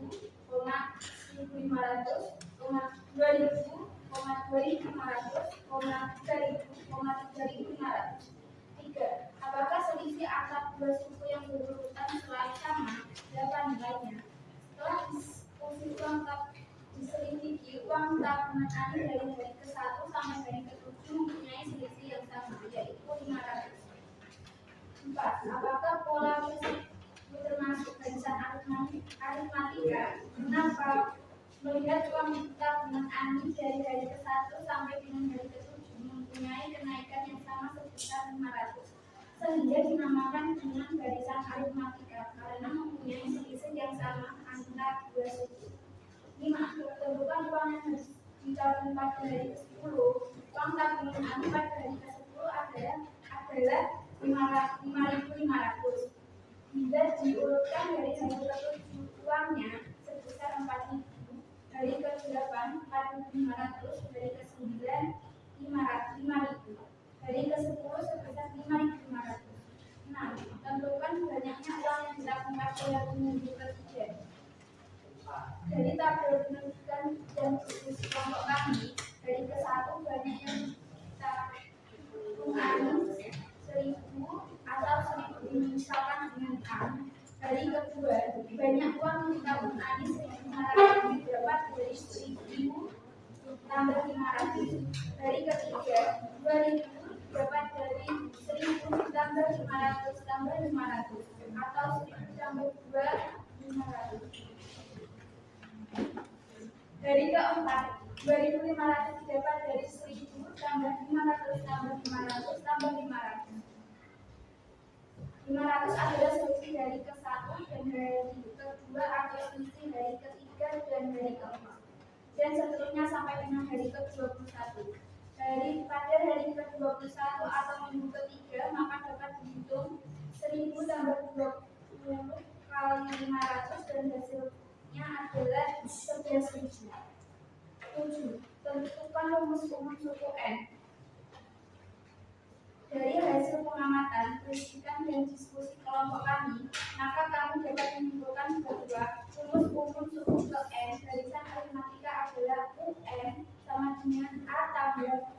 Rp1.500, Rp2.000, Rp2.500, Rp3.500. 3. Apakah selisih antara dua suku yang berurutan selalu sama? Berapa nilainya? Setelah diskusi diselidiki, uang tabungan Ani dari hari ke-1 sampai hari ke-7 mempunyai selisih yang sama, yaitu Rp500. 4. Apakah pola tersebut termasuk barisan aritmatika? Kenapa melihat uang tabungan Ani dari hari ke-1 sampai dengan hari ke-7 mempunyai kenaikan yang sama sebesar 500, sehingga dinamakan dengan barisan aritmatika karena mempunyai selisih yang sama antara dua suku. 5. Tentukan uang yang harus ditabung pada hari ke-10. Uang tabungan Ani pada hari ke-10 adalah 5.500. Bila diurutkan dari hari ke-7 uangnya sebesar 4.000, hari ke-8 4.500, hari ke-9 5.000, hari ke-10 sebesar 5.500. 6. Tentukan banyaknya uang yang ditabung pada hari minggu ke-3. Dari tabel penunjukan dan diskusi kelompok kami, hari ke-1 banyak yang ditabung Ani 1.000 atau 1.000 misalkan dengan A. Hari kedua, banyak uang yang ditabung Ani 1.500 didapat dari 1.000 tambah 500. Hari ketiga, 2.000 dapat dari 1.000 tambah 500 tambah 500 atau 1.000 tambah 2 500. Hari keempat, 2.500 didapat dari 1.000 tambah 500 tambah 500 tambah 500. 500 adalah selisih dari ke-1 dan dari ke-2 atau selisih dari ke-3 dan dari ke-4. Dan seterusnya sampai dengan hari ke-21. Pada hari ke-21 atau minggu ke-3, maka dapat dihitung 1.000 tambah 20 kali 500 dan hasilnya adalah 11.000. 7. Tentukan rumus umum suku N. Dari hasil pengamatan, kritikan dan diskusi kelompok kami, maka kami dapat menyimpulkan bahwa rumus umum suku ke N barisan aritmatika adalah UN sama dengan A tambah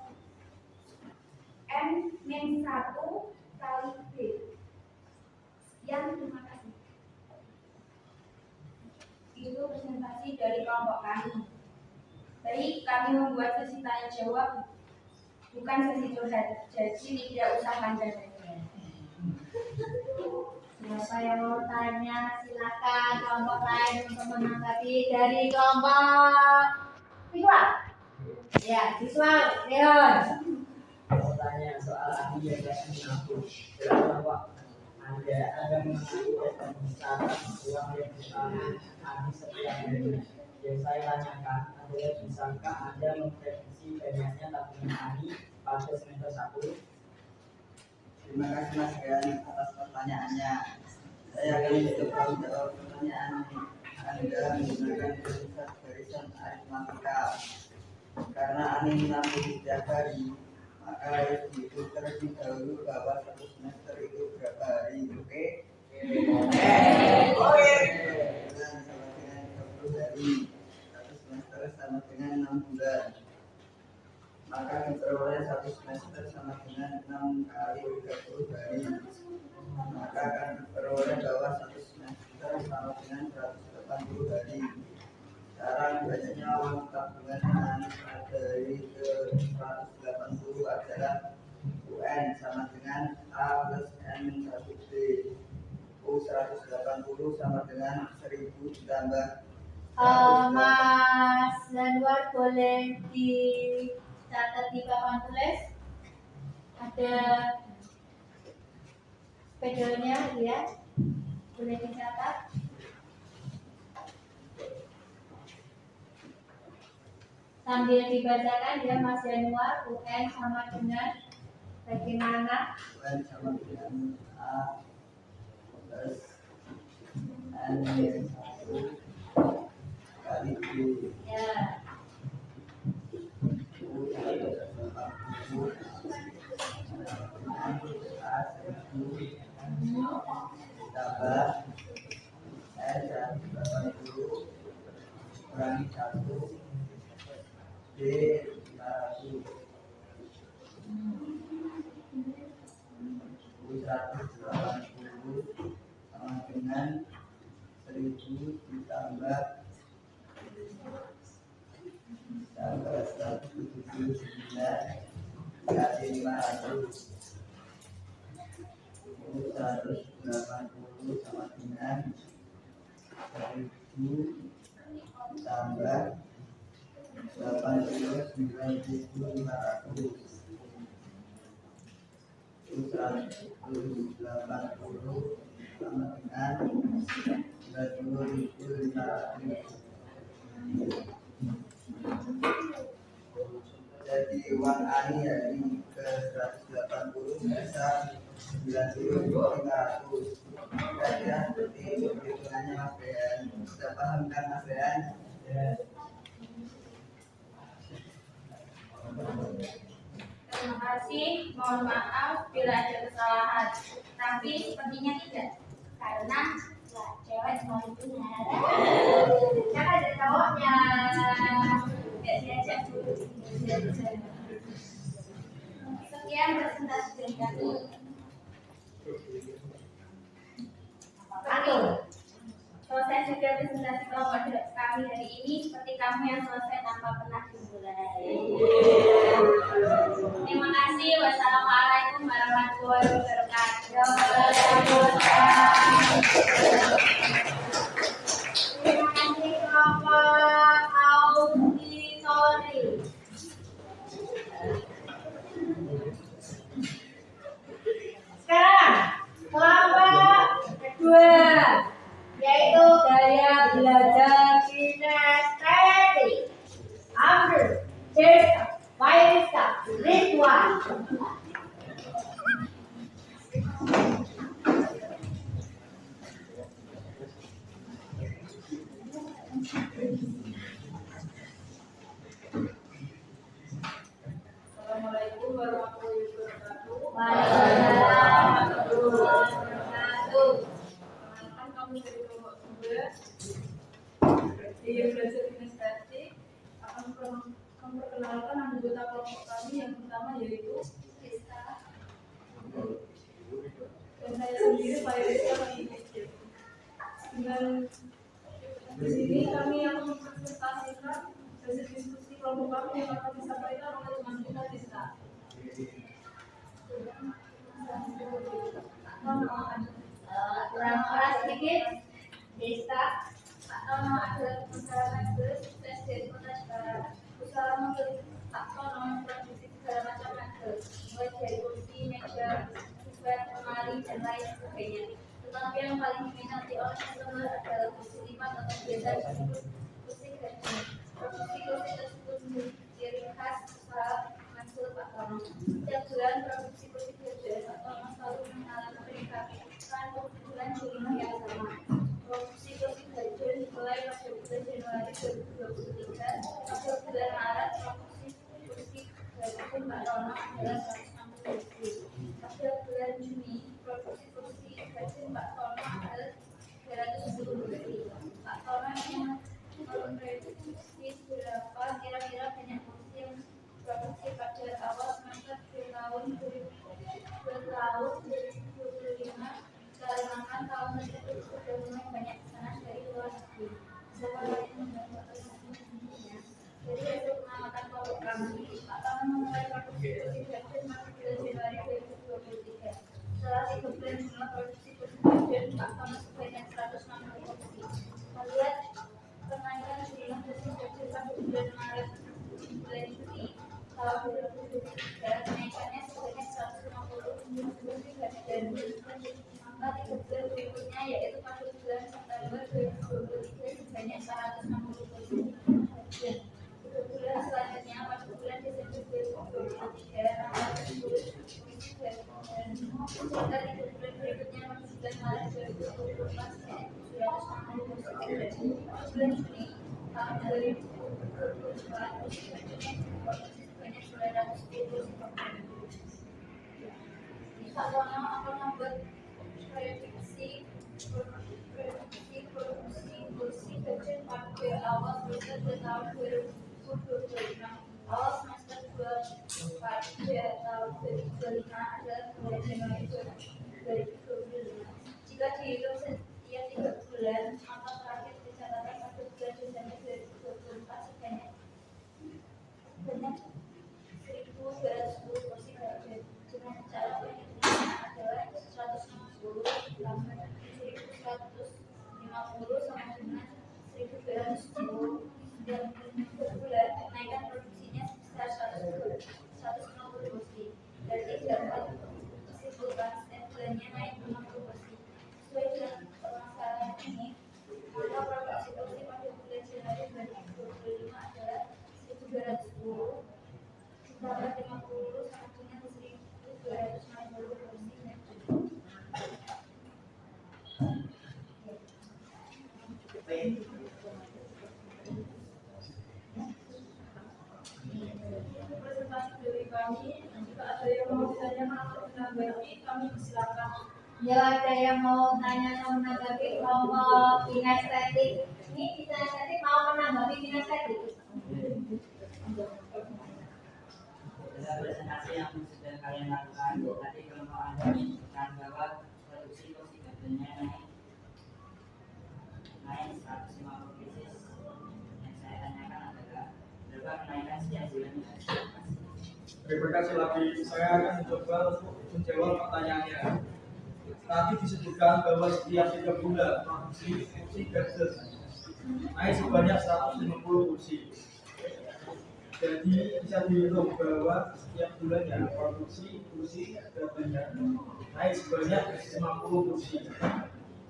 N min 1 kali B. Sekian, terima kasih. Itu presentasi dari kelompok kami. Baik, kami membuat sesi tanya jawab, bukan sesi curhat, jadi tidak usah panjang-panjang. Siapa yang mau tanya, silakan kelompok lain untuk menanggapi. Dari kelompok siswa. Ya, siswa Leon. Mau tanya soal ahli yang mengaku dalam kelompok ada mengenai dan mencatat uang yang ditanam ahli setiap hari. Yang saya tanyakan adalah bisakah Anda memprediksi banyaknya tabungan ahli pada semester 1? Terima kasih Mas Rian atas pertanyaannya. Saya akan mencoba menjawab pertanyaan Anda menggunakan barisan aritmatika. Karena Ani menabung setiap hari, maka harus dihitung terlebih dahulu bahwa satu semester itu berapa hari. Oke? Oke. Sama dengan 30 hari. Satu semester sama dengan 6 bulan. Maka diperoleh satu semester sama dengan 6 kali 30 hari. Maka akan diperoleh bahwa satu semester sama dengan 180 hari. Sekarang banyaknya uang tabungan Ani pada hari ke-180 adalah UN sama dengan A plus N 1B. U 180 sama dengan 1000 ditambah Mas Januar boleh dicatat di papan tulis. Ada spedolnya ya, boleh dicatat. Sambil dibacakan ya Mas Januar, UN sama dengan bagaimana? UN sama dengan A plus N 1 kali B. Ya. U 180 A 1000 ditambah N 180 kurangi 1 D 500. U 180 sama dengan 1000 ditambah 179 kali 500. U 180 sama dengan 1000 ditambah ditambah 89.500 itu 180 sama dengan 90.500. Jadi uang ani dari ke 180 sebesar 90.500. Kira-kira seperti itu perhitungannya Mas Brian. Sudah paham kan Mas Brian? Ya. Terima kasih, mohon maaf bila ada kesalahan. Tapi sepertinya tidak, karena cewek semua itu kan ada cowoknya. Nggak diajak dulu. Sekian presentasi dari kami. Selesai sudah presentasi kelompok kami hari ini, seperti kamu yang selesai tanpa pernah dimulai. Terima kasih. Wassalamualaikum warahmatullahi wabarakatuh. Terima kasih kelompok auditori. Sekarang kelompok kedua, yaitu gaya belajar kinestetik. Amr, Jessica, Mairisa, Ridwan. Assalamualaikum warahmatullahi wabarakatuh. Waalaikumsalam warahmatullahi wabarakatuh. Perkenalkan kami dari kelompok 2. Gaya belajar kinestetik akan memperkenalkan anggota kelompok kami yang pertama yaitu Rizka dan saya sendiri Pak Rizka mengikuti. Dengan di sini kami akan mempresentasikan hasil diskusi kelompok kami yang akan disampaikan oleh teman kita Rizka. Kurang keras sedikit. Rizka adalah masyarakat sukses dari kota Jepara. Usaha membeli taksonom produksi segala macam nagel, mulai dari kursi, meja, bukan, lemari, dan lain sebagainya. Tetapi yang paling diminati oleh customer adalah kursi lipat atau biasa disebut kursi gaji. Produksi kursi tersebut menjadi ciri khas usaha Mansur Pak Tono. Setiap bulan produksi kursi gaji Pak Tono selalu mengalami peningkatan bulan Juli yang sama. Produksi kursi gaji dimulai pada bulan Januari 2023. Pada bulan Maret produksi kursi gaji Pak Tono adalah 160 kursi. Pada bulan Juni produksi kursi gaji Pak Tono adalah 310 kursi. Pak Tono yang memprediksi berapa kira-kira banyak kursi yang produksi pada awal semester tahun 2025. Kalimantan tahun tersebut sudah mulai banyak pesanan dari luar negeri. Siapa yang membantu presentasinya? Dari hasil pengamatan kelompok kami, Pak Tono memulai produksi kursi gaji pada bulan Januari 2023. Setelah 3 bulan jumlah produksi kursi gaji Pak Tono sebanyak 160 kursi. Melihat kenaikan jumlah kursi gaji pada bulan Maret bulan Juni tahun 2023, kenaikannya sebanyak 150 kursi gaji dan maka 3 bulan berikutnya yaitu pada bulan September 2023 sebanyak 460 kursi dan 3 bulan selanjutnya pada bulan Desember 2023 tambah 10 kursi dan serta 3 bulan berikutnya pada bulan Maret 2024 sebanyak 760 kursi dan bulan Juni tahun 2024 kursi gajinya diproduksi sebanyak 910 kursi. Pak Tono akan membuat prediksi produksi kursi gaji pada awal semester tahun 2025. Awal semester 2 pada tahun 2025 adalah bulan Januari 2025. Jika dihitung setiap 3 bulan, maka terakhir dicatatkan pada bulan Desember 2024 sebanyak 1.210 kursi gaji. Dengan cara perhitungannya adalah 160 tambah 1.150 sama dengan 1.210 yang per bulan kenaikan produksinya sebesar 150 kursi. Berarti dapat disebutkan setiap bulannya naik 50 kursi. Sesuai dengan permasalahan ini, maka produksi kursi pada bulan Januari 2025 adalah 1.210, ditambah 50 sama dengan 1.260 kursi. Presentasi dari kami, jika ada yang mau ditanyakan atau menanggapi, kami silakan. Ya, ada yang mau tanya atau menanggapi kelompok kinestetik. Ini kinestetik mau menanggapi kinestetik. Dari presentasi yang sudah kalian lakukan tadi, kalau mau Anda menyebutkan bahwa produksi kursi kerjanya naik 150 pieces, yang saya tanyakan adalah berapa kenaikan setiap bulannya? Terima kasih lagi. Saya akan mencoba untuk menjawab pertanyaannya. Tadi disebutkan bahwa setiap 3 bulan produksi kursi gadget naik sebanyak 150 kursi. Jadi bisa dihitung bahwa setiap bulannya produksi kursi gadgetnya naik sebanyak 50 kursi.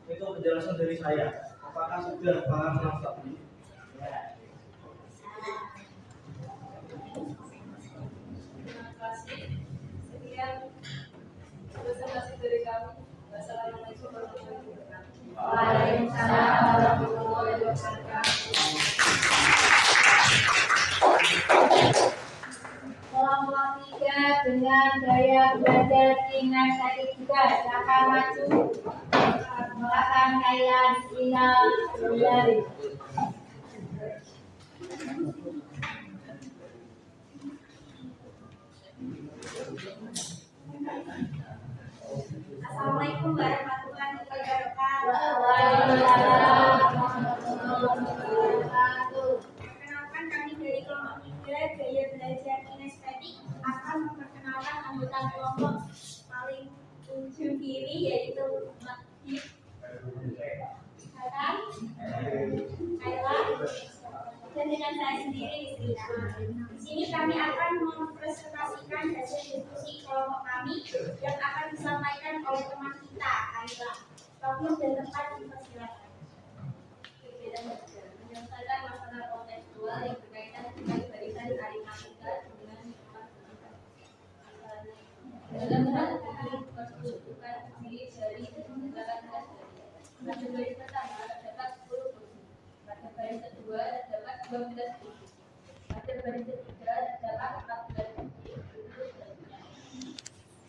Itu penjelasan dari saya. Apakah sudah paham Mas Sabri? Terima kasih. Sekian presentasi dari kami. Wassalamualaikum warahmatullahi wabarakatuh. Waalaikumsalam warahmatullahi wabarakatuh. Kelompok 3 dengan gaya belajar kinestetik juga silakan maju. Silakan Kaila Sina Sundari. Assalamualaikum warahmatullahi wabarakatuh. Waalaikumsalam warahmatullahi wabarakatuh. Perkenalkan, kami dari kelompok 3 gaya belajar kinestetik akan memperkenalkan anggota kelompok paling ujung kiri, yaitu Mahdi, Hasan, Kaila, dan dengan saya sendiri Rizkina. Di sini kami akan mempresentasikan hasil diskusi kelompok kami yang akan disampaikan oleh teman kita, Kaila. Waktu dan tempat dipersilakan. Menyelesaikan masalah kontekstual yang berkaitan dengan barisan aritmatika dengan dalam hal ini pertunjukan diri dari 18 pada baris pertama terdapat 10 kursi, pada baris kedua terdapat 12 kursi, pada baris ketiga terdapat 14 kursi.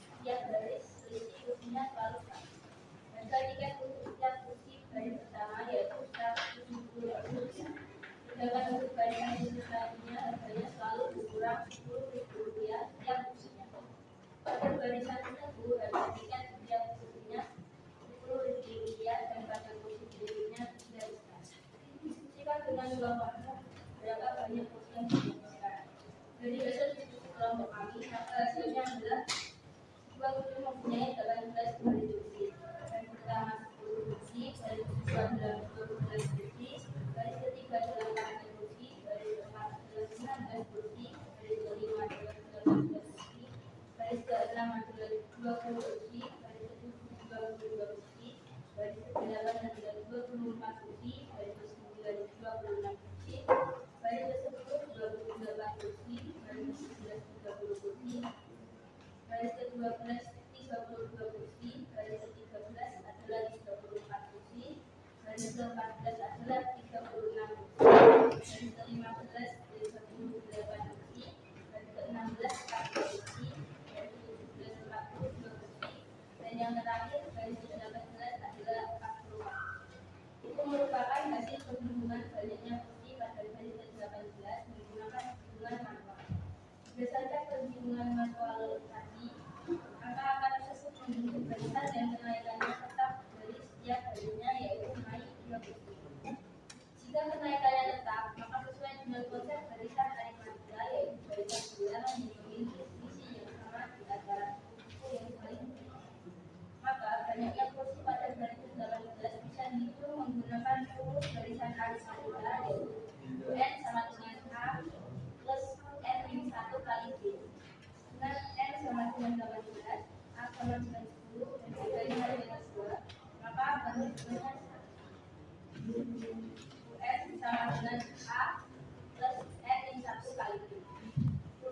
Setiap baris selisih kursinya selalu sama. Harga tiket untuk setiap kursi baris pertama yaitu 170 rupiah. Sedangkan untuk barisan yang selanjutnya harganya selalu berkurang 10.000 rupiah setiap kursinya. Pada barisan tersebut harga tiket setiap kursinya 10.000 rupiah dan pada kursi berikutnya sudah besar. Diskusikan dengan kelompokmu berapa banyak kursi yang diberikan. Dari hasil diskusi kelompok kami, maka hasilnya adalah dua kursi mempunyai 18 baris kursi. Baris pertama 10 kursi, baris kedua adalah 12 kursi, baris ketiga adalah 14 kursi, baris keempat adalah 19 kursi, baris kelima adalah 18 kursi, baris keenam adalah 20 kursi, baris ketujuh 22 kursi, baris kedelapan adalah 24 kursi, baris ke-9 26 kursi, baris ke-10 28 kursi, baris ke-11 30 kursi, baris ke-12 32 kursi, baris ke-13 adalah 34 kursi, baris ke-14 adalah 36 kursi, baris ke-15 38 kursi, baris ke-16 40 kursi, baris ke-17 42 kursi, dengan 18, A sama dengan 10, dan B dari hari dengan 2, maka menurut dengan UN sama dengan A plus N yang 1 kali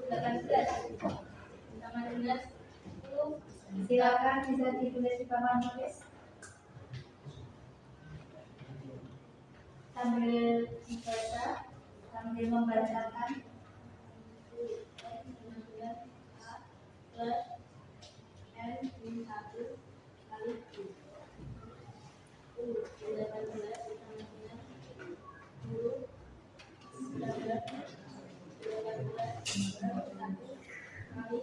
18 sama dengan 10. Silakan bisa ditulis di papan tulis sambil dibaca, sambil membacakan. UN sama dengan A plus N min 1 kali 10. 18 sama dengan 10. 18 kali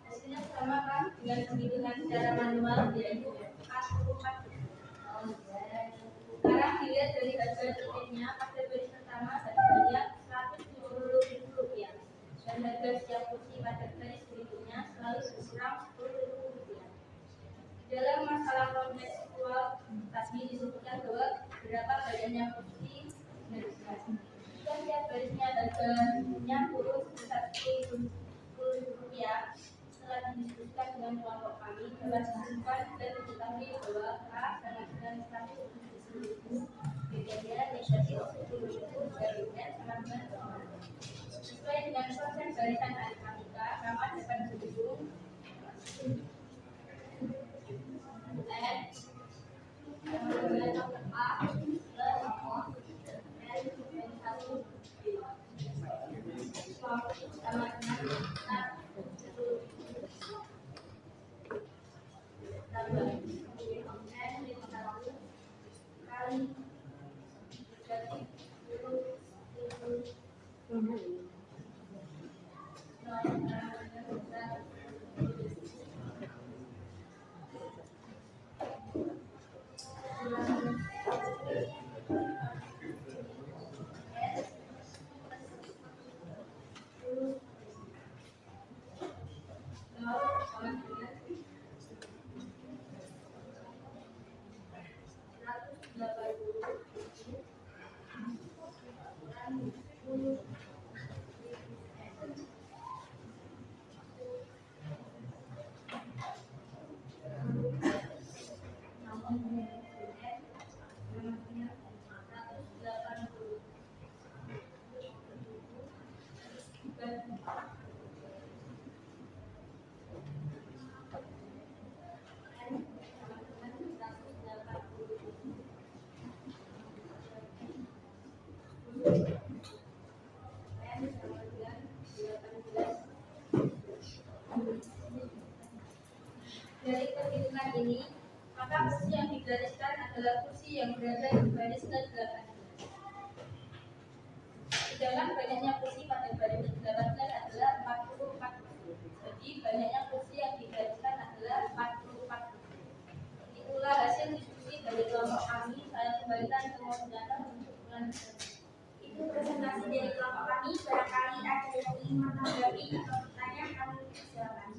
hasilnya sama kan dengan penghitungan secara manual, yaitu 44. Sekarang dilihat dari harga tiketnya, pada baris pertama harganya Rp170.000 dan harga setiap kursi pada baris berikutnya selalu berkurang Rp10.000. Di dalam masalah kontekstual tadi disebutkan bahwa berapa banyaknya kursi barisnya. Jika setiap barisnya harganya turun sebesar Rp10.000, setelah didiskusikan dengan kelompok kami, dapat ditentukan dan diketahui bahwa K sama dengan 170.000, bedanya negatif 10.000 dan N sama dengan 0. Sesuai dengan konsep barisan aritmatika, maka dapat dihitung N sama dengan A plus N min 1 B sama dengan tambah N min 1 kali negatif 10.000 Dari perhitungan ini, maka kursi yang digariskan adalah kursi yang berada di baris ke-18. Sedangkan banyaknya kursi pada baris ke-18 adalah 44 kursi. Jadi banyaknya kursi yang digariskan adalah 44 kursi. Itulah hasil diskusi dari kelompok kami. Saya kembalikan ke moderator untuk melanjutkan. Itu presentasi dari kelompok kami. Barangkali ada yang ingin menanggapi atau bertanya, kami silakan.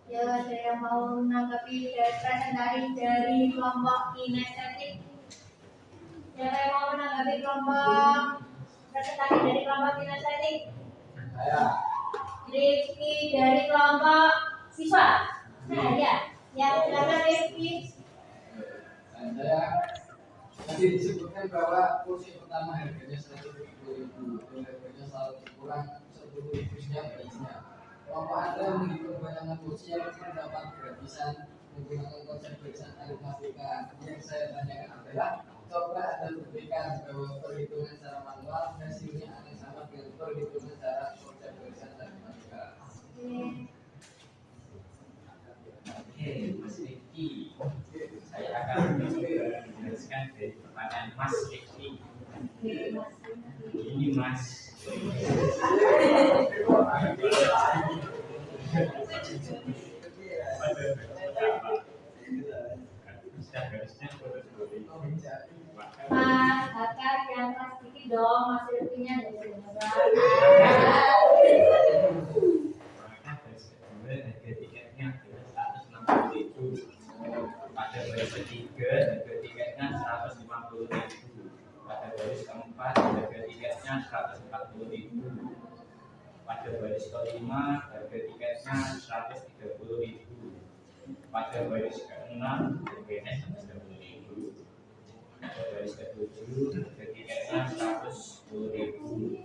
Ya, ada yang mau menanggapi presentasi dari kelompok kinestetik? Siapa yang mau menanggapi presentasi dari kelompok kinestetik? Saya. Rifki dari kelompok siswa. Nah, ya, silakan Rifki. Saya tadi disebutkan bahwa kursi pertama harganya 170.000 dan harganya selalu kurang 10.000 setiap barisnya. Kelompok Anda menghitung banyaknya kursi yang mendapat gratisan menggunakan konsep barisan aritmatika. Yang saya tanyakan adalah, coba Anda buktikan bahwa perhitungan secara manual hasilnya akan sama dengan perhitungan secara konsep barisan aritmatika. Oke, Mas Rifki, saya akan menjelaskan dari pertanyaan Mas Rifki. Ini Mas. keras sedikit dong, Mas Irvinya dari Maka baris kedua harga tiketnya adalah 160.000. Pada baris ketiga harga tiketnya 150.000. Pada baris keempat harga tiketnya 140.000. Pada baris kelima harga tiketnya 130.000. Pada baris keenam harganya 130.000. Pada baris ketujuh harga tiketnya 110.000.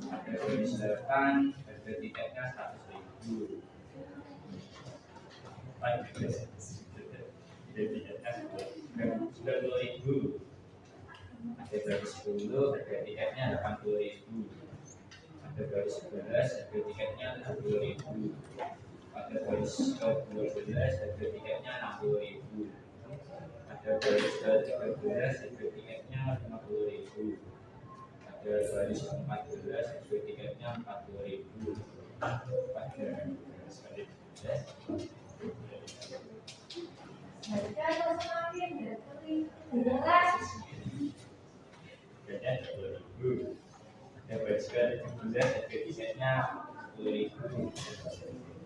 Pada baris 8 harga tiketnya 100.000. Pada baris tiketnya 90.000. Pada baris 10 harga tiketnya 80.000. Pada baris 11 harga tiketnya 60.000. Pada baris ke-12 harga tiketnya 60.000. Pada baris ke-13 harga tiketnya 50.000. Pada baris ke-14 harga tiketnya 40.000. Pada baris ke-15 harga atau semakin jelas. harganya 20.000. Pada baris ke-17 harga tiketnya 10.000.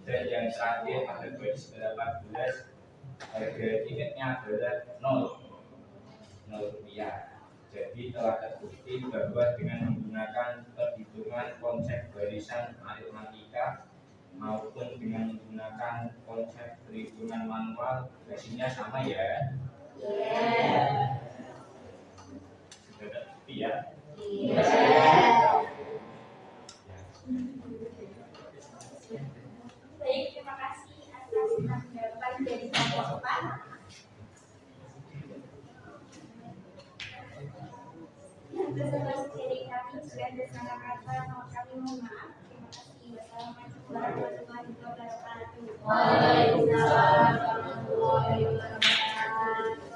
Dan yang terakhir pada baris ke-18 harga tiketnya adalah 0 rupiah. Jadi telah terbukti bahwa dengan menggunakan perhitungan konsep barisan aritmatika maupun dengan menggunakan konsep perhitungan manual hasilnya sama ya. Sudah terbukti ya. Baik, terima kasih atas tanggapan dari Bapak. Beserta sendiri kami juga ada salah kata, kami mohon maaf. Terima kasih. Wassalamualaikum warahmatullahi wabarakatuh. Waalaikumsalam warahmatullahi wabarakatuh.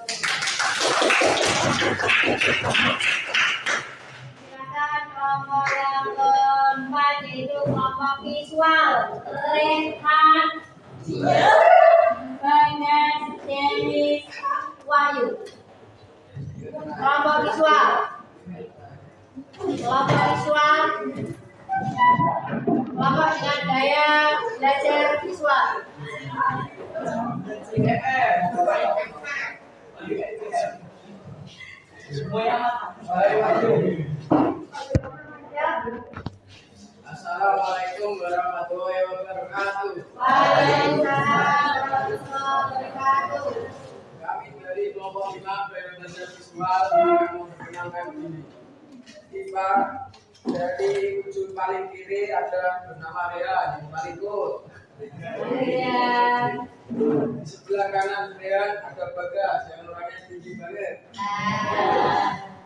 Silakan kelompok yang keempat yaitu kelompok visual. Rehan, Bagas, Denis, Wahyu. Kelompok visual. Kelompok visual. Kelompok dengan gaya belajar visual. Assalamualaikum warahmatullahi wabarakatuh. Waalaikumsalam warahmatullahi wabarakatuh. Kami dari kelompok 5 belajar visual mau memperkenalkan diri. Kita dari ujung paling kiri ada bernama Rehan yang paling good. Di sebelah kanan Rehan ada Bagas yang orangnya tinggi banget.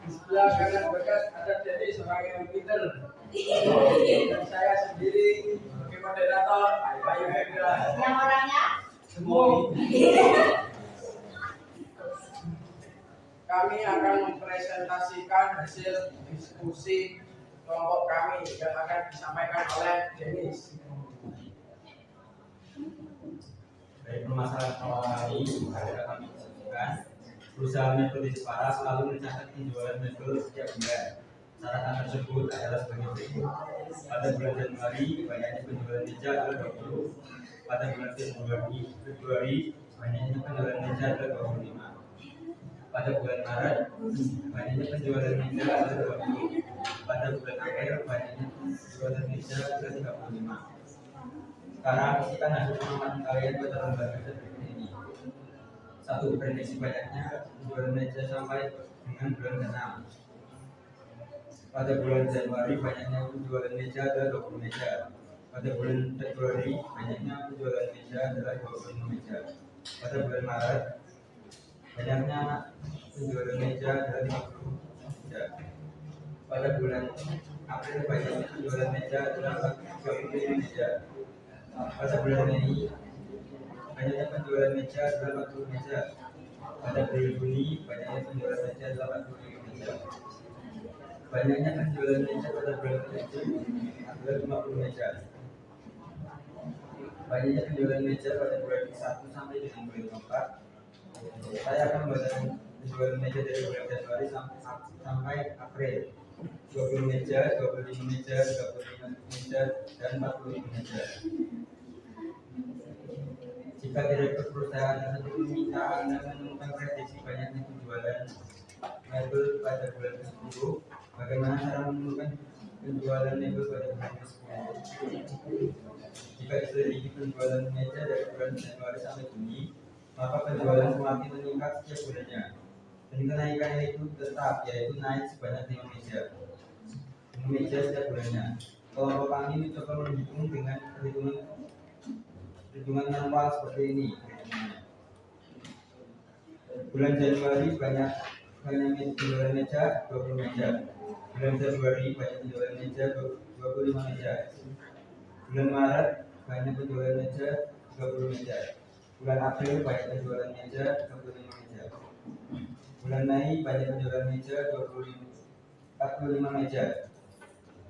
Di sebelah kanan Bagas ada Denis orang yang pinter. Dan saya sendiri sebagai moderator Ayu Hendra. Yang orangnya Semua. Kami akan mempresentasikan hasil diskusi kelompok kami yang akan disampaikan oleh Denis. Dari permasalahan awal ini, ada kami sebutkan perusahaan metode Jepara selalu mencatat penjualan metode setiap bulan. Catatan tersebut adalah sebagai berikut. Pada bulan Januari, banyaknya penjualan meja adalah 20. Pada bulan Februari, banyaknya penjualan meja adalah 25. Pada bulan Maret, banyaknya penjualan meja adalah 20. Pada bulan April, banyaknya penjualan meja adalah 35. Sekarang pastikan hasil pengamatan kalian pada lembaga berikut ini. 1. Prediksi banyaknya penjualan meja sampai dengan bulan ke-6. Pada bulan Januari banyaknya penjualan meja adalah 20 meja. Pada bulan Februari banyaknya penjualan meja adalah 25 meja. Pada bulan Maret banyaknya penjualan meja adalah 50 meja. Pada bulan April banyaknya penjualan meja adalah 35 meja. Pada bulan Mei banyaknya penjualan meja adalah 40 meja. Pada bulan Juni banyaknya penjualan meja adalah 45 meja. Banyaknya penjualan meja pada bulan ke-7 adalah 50 meja. Banyaknya penjualan meja pada bulan ke-1 sampai dengan bulan ke-4. Saya akan membacakan penjualan meja dari bulan Januari sampai April. 20 meja, 25 meja, 25 meja, dan 45 meja. Jika direktur perusahaan tersebut meminta Anda menemukan prediksi banyaknya penjualan mebel pada bulan ke-10, bagaimana cara menemukan penjualan mebel pada bulan ke-10? Jika diselidiki penjualan meja dari bulan Januari sampai Juni, maka penjualan semakin meningkat setiap bulannya. Dan kenaikan itu tetap, yaitu naik sebanyak 5 meja. 5 meja setiap bulannya. Kelompok kami mencoba menghitung dengan perhitungan manual seperti ini. Bulan Januari banyak penjualan meja 20 meja. Bulan Februari banyak penjualan meja 25 meja. Bulan Maret banyak penjualan meja 20 meja. Bulan April banyak penjualan meja 25 meja. Bulan Mei banyak penjualan meja 45 meja.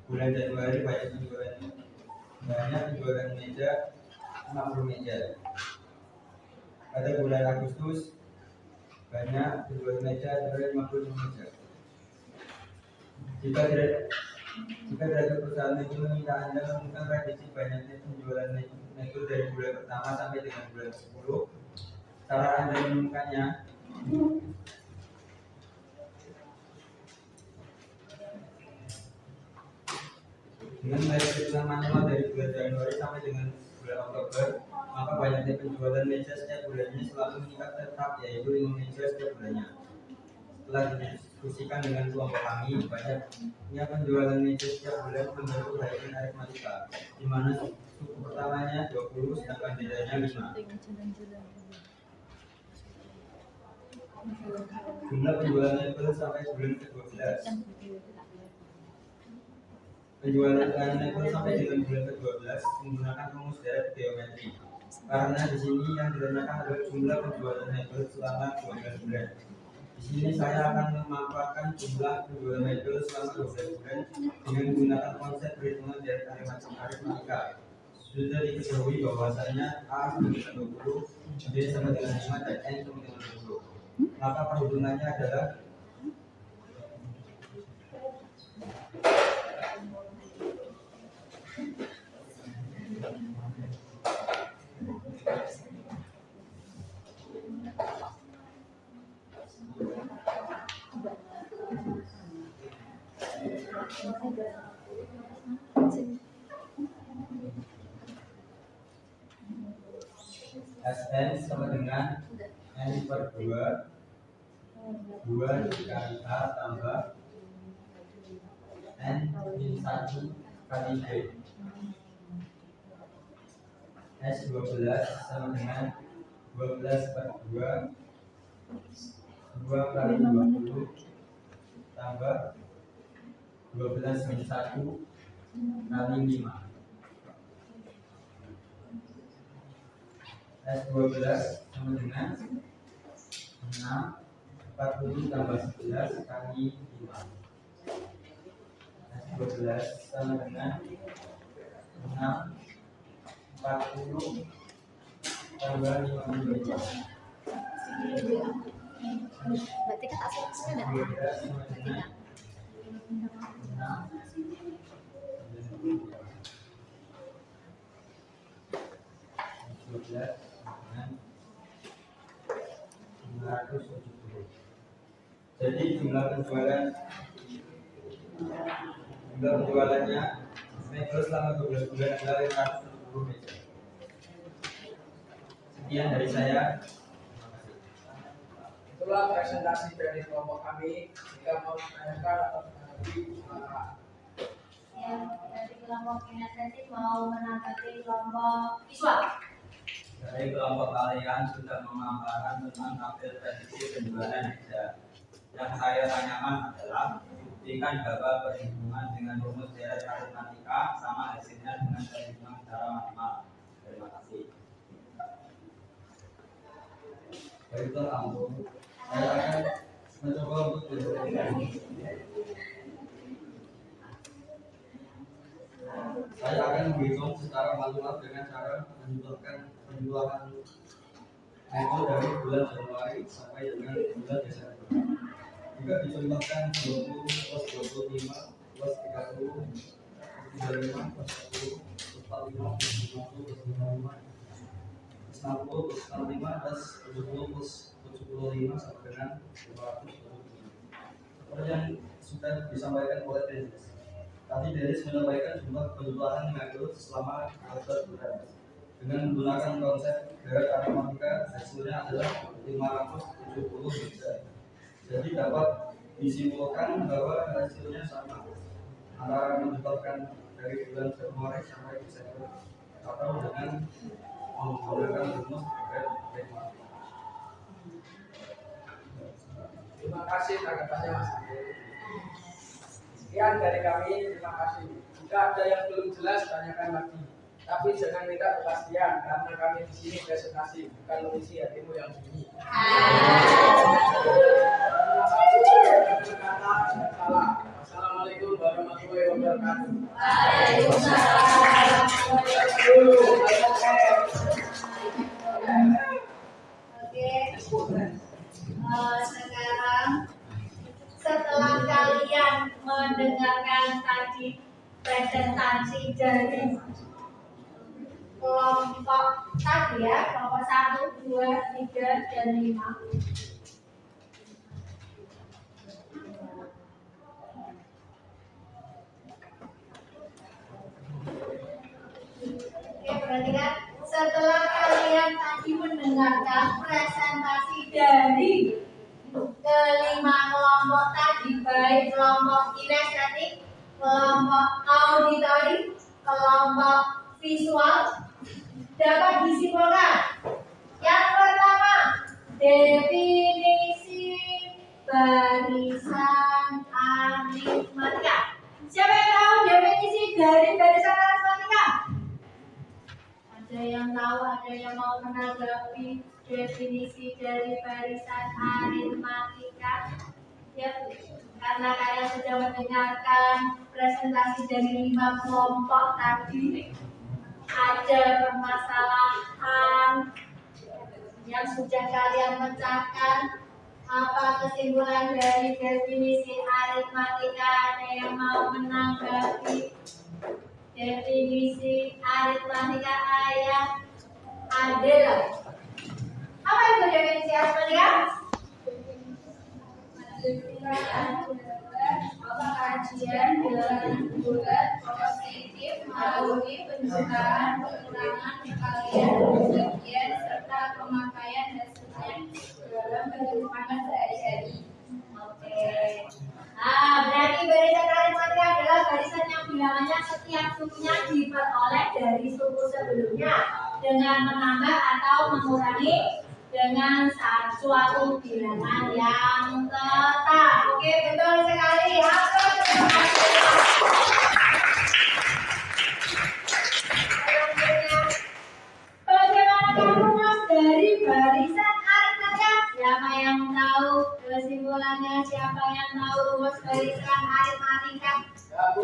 Bulan Januari banyak penjualan meja 60 meja. Pada bulan Agustus banyak penjualan meja 55 meja. Jika direktur perusahaan itu meminta Anda menemukan prediksi banyaknya penjualan mebel dari bulan pertama sampai dengan bulan 10, cara Anda menemukannya dengan melihat perhitungan manual dari bulan Januari sampai dengan bulan Oktober, maka banyaknya penjualan meja setiap bulannya selalu meningkat tetap, yaitu 5 meja setiap bulannya. Setelah didiskusikan dengan kelompok kami, banyaknya penjualan meja setiap bulan membentuk bagian aritmatika, di mana suku pertamanya 20, sedangkan bedanya 5. Jumlah penjualan mebel sampai bulan ke-12. Penjualan mebel sampai dengan bulan ke-12 menggunakan rumus deret geometri. Karena di sini yang ditanyakan adalah jumlah penjualan mebel selama 12 bulan. Di sini saya akan memanfaatkan jumlah penjualan mebel selama 12 bulan dengan menggunakan konsep perhitungan deret aritmatika. Sudah diketahui bahwasanya A sama dengan 20, B sama dengan 5, dan N sama dengan 20. Maka perhitungannya adalah Sn sama dengan N per 2 dikali A tambah N min 1 kali B. S12 sama dengan 12 per 2 kali 20 tambah 12 min 1 kali 5. S12 sama dengan 6 40 tambah 11 kali 5. S12 sama dengan 6 40 tambah 55. Berarti kan tak selesai enggak? 12 sama dengan 12 dengan 570. Jadi jumlah penjualannya mebel selama 12 bulan adalah 570 meja. Sekian dari saya. Itulah presentasi dari kelompok kami. Jika mau menanyakan atau menanggapi, Yang dari kelompok kinestetik mau menanggapi kelompok visual. Dari kelompok kalian sudah memaparkan tentang tabel prediksi penjualan meja. Yang saya tanyakan adalah buktikan bahwa perhitungan dengan rumus deret aritmatika sama hasilnya dengan perhitungan secara manual. Terima kasih. Baiklah, saya akan mencoba untuk saya akan menghitung secara manual dengan cara menentukan penjualan itu dari bulan Januari sampai dengan bulan Desember. Jika dicontohkan 20 plus 25 plus 30 35 plus 10 plus 45 plus 50 plus 55 plus 60 plus 65 plus 70 plus 75 sama dengan 575. Seperti yang sudah disampaikan oleh Dennis. Tadi Dennis menyampaikan jumlah kebutuhan mengatur selama 14 bulan. Dengan menggunakan konsep gerakan aritmatika, hasilnya adalah 570 meter. Jadi dapat disimpulkan bahwa hasilnya sama antara menetapkan dari bulan Januari sampai Desember atau dengan menggunakan rumus gerakan. Terima kasih tanggapannya Mas. Sekian dari kami, terima kasih. Jika ada yang belum jelas, tanyakan lagi. Tapi jangan minta kepastian karena kami di sini presentasi, bukan mengisi hatimu yang bunyi. Assalamualaikum warahmatullahi wabarakatuh. Oke. Sekarang setelah kalian mendengarkan tadi presentasi dari kelompok tadi ya, kelompok 1, 2, 3, dan 5. Oke, perhatikan. Setelah kalian tadi mendengarkan presentasi dari kelima kelompok tadi, baik kelompok kinestetik, kelompok auditori, kelompok visual, dapat disimpulkan. Yang pertama, definisi barisan aritmatika. Siapa yang tahu definisi dari barisan aritmatika? Ada yang tahu, ada yang mau menanggapi definisi dari barisan aritmatika? Ya, karena kalian sudah mendengarkan presentasi dari 5 kelompok tadi, ada permasalahan yang sudah kalian pecahkan. Apa kesimpulan dari definisi aritmatika? Ada yang mau menanggapi definisi aritmatika? Ayah Adela. Apa itu definisi aritmatika? Kajian bilangan bulat positif melalui penjualan pengurangan kekalian bagian serta pemakaian hasilnya dalam kehidupan sehari-hari. Oke. Nah, berarti barisan aritmatika adalah barisan yang bilangannya setiap sukunya diperoleh dari suku sebelumnya dengan menambah atau mengurangi dengan suatu bilangan yang tetap. Oke, betul sekali. Bagaimana rumus dari barisan aritmatika? Siapa yang tahu kesimpulannya? Siapa yang tahu rumus barisan aritmatika?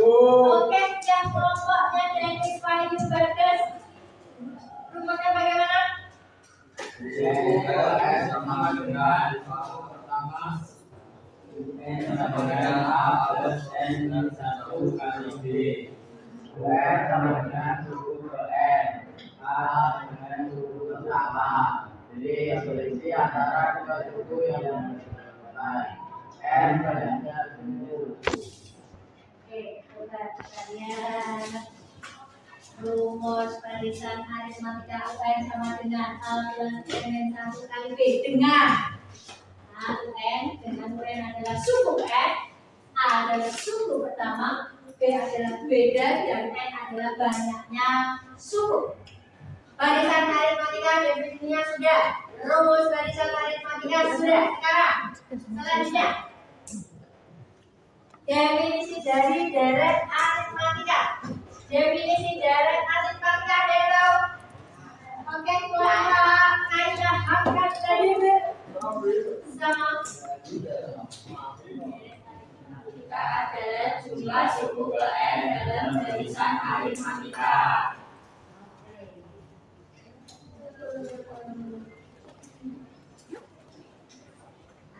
Oke, yang kelompoknya Dennis Wahyu Bagas. Rumusnya bagaimana? Sama dengan pertama sama dengan A plus N dan 1 kali B. Sama dengan suku ke N. A dengan suku pertama. Jadi selisih antara dua suku yang lain. N padanya 10. Oke, sudah kalian. Rumus barisan aritmatika UN sama dengan A plus N 1 kali B dengan A N dengan UN adalah suku N, A adalah suku pertama, B adalah beda, dan N adalah banyaknya suku. Barisan aritmatika definisinya sudah, rumus barisan aritmatika sudah. Sekarang selanjutnya definisi dari deret aritmatika. Definisi deret aritmatika ada yang tahu? Oke, kelompok Aisyah Hamdan tadi sama. Kita adalah jumlah suku ke N dalam barisan aritmatika.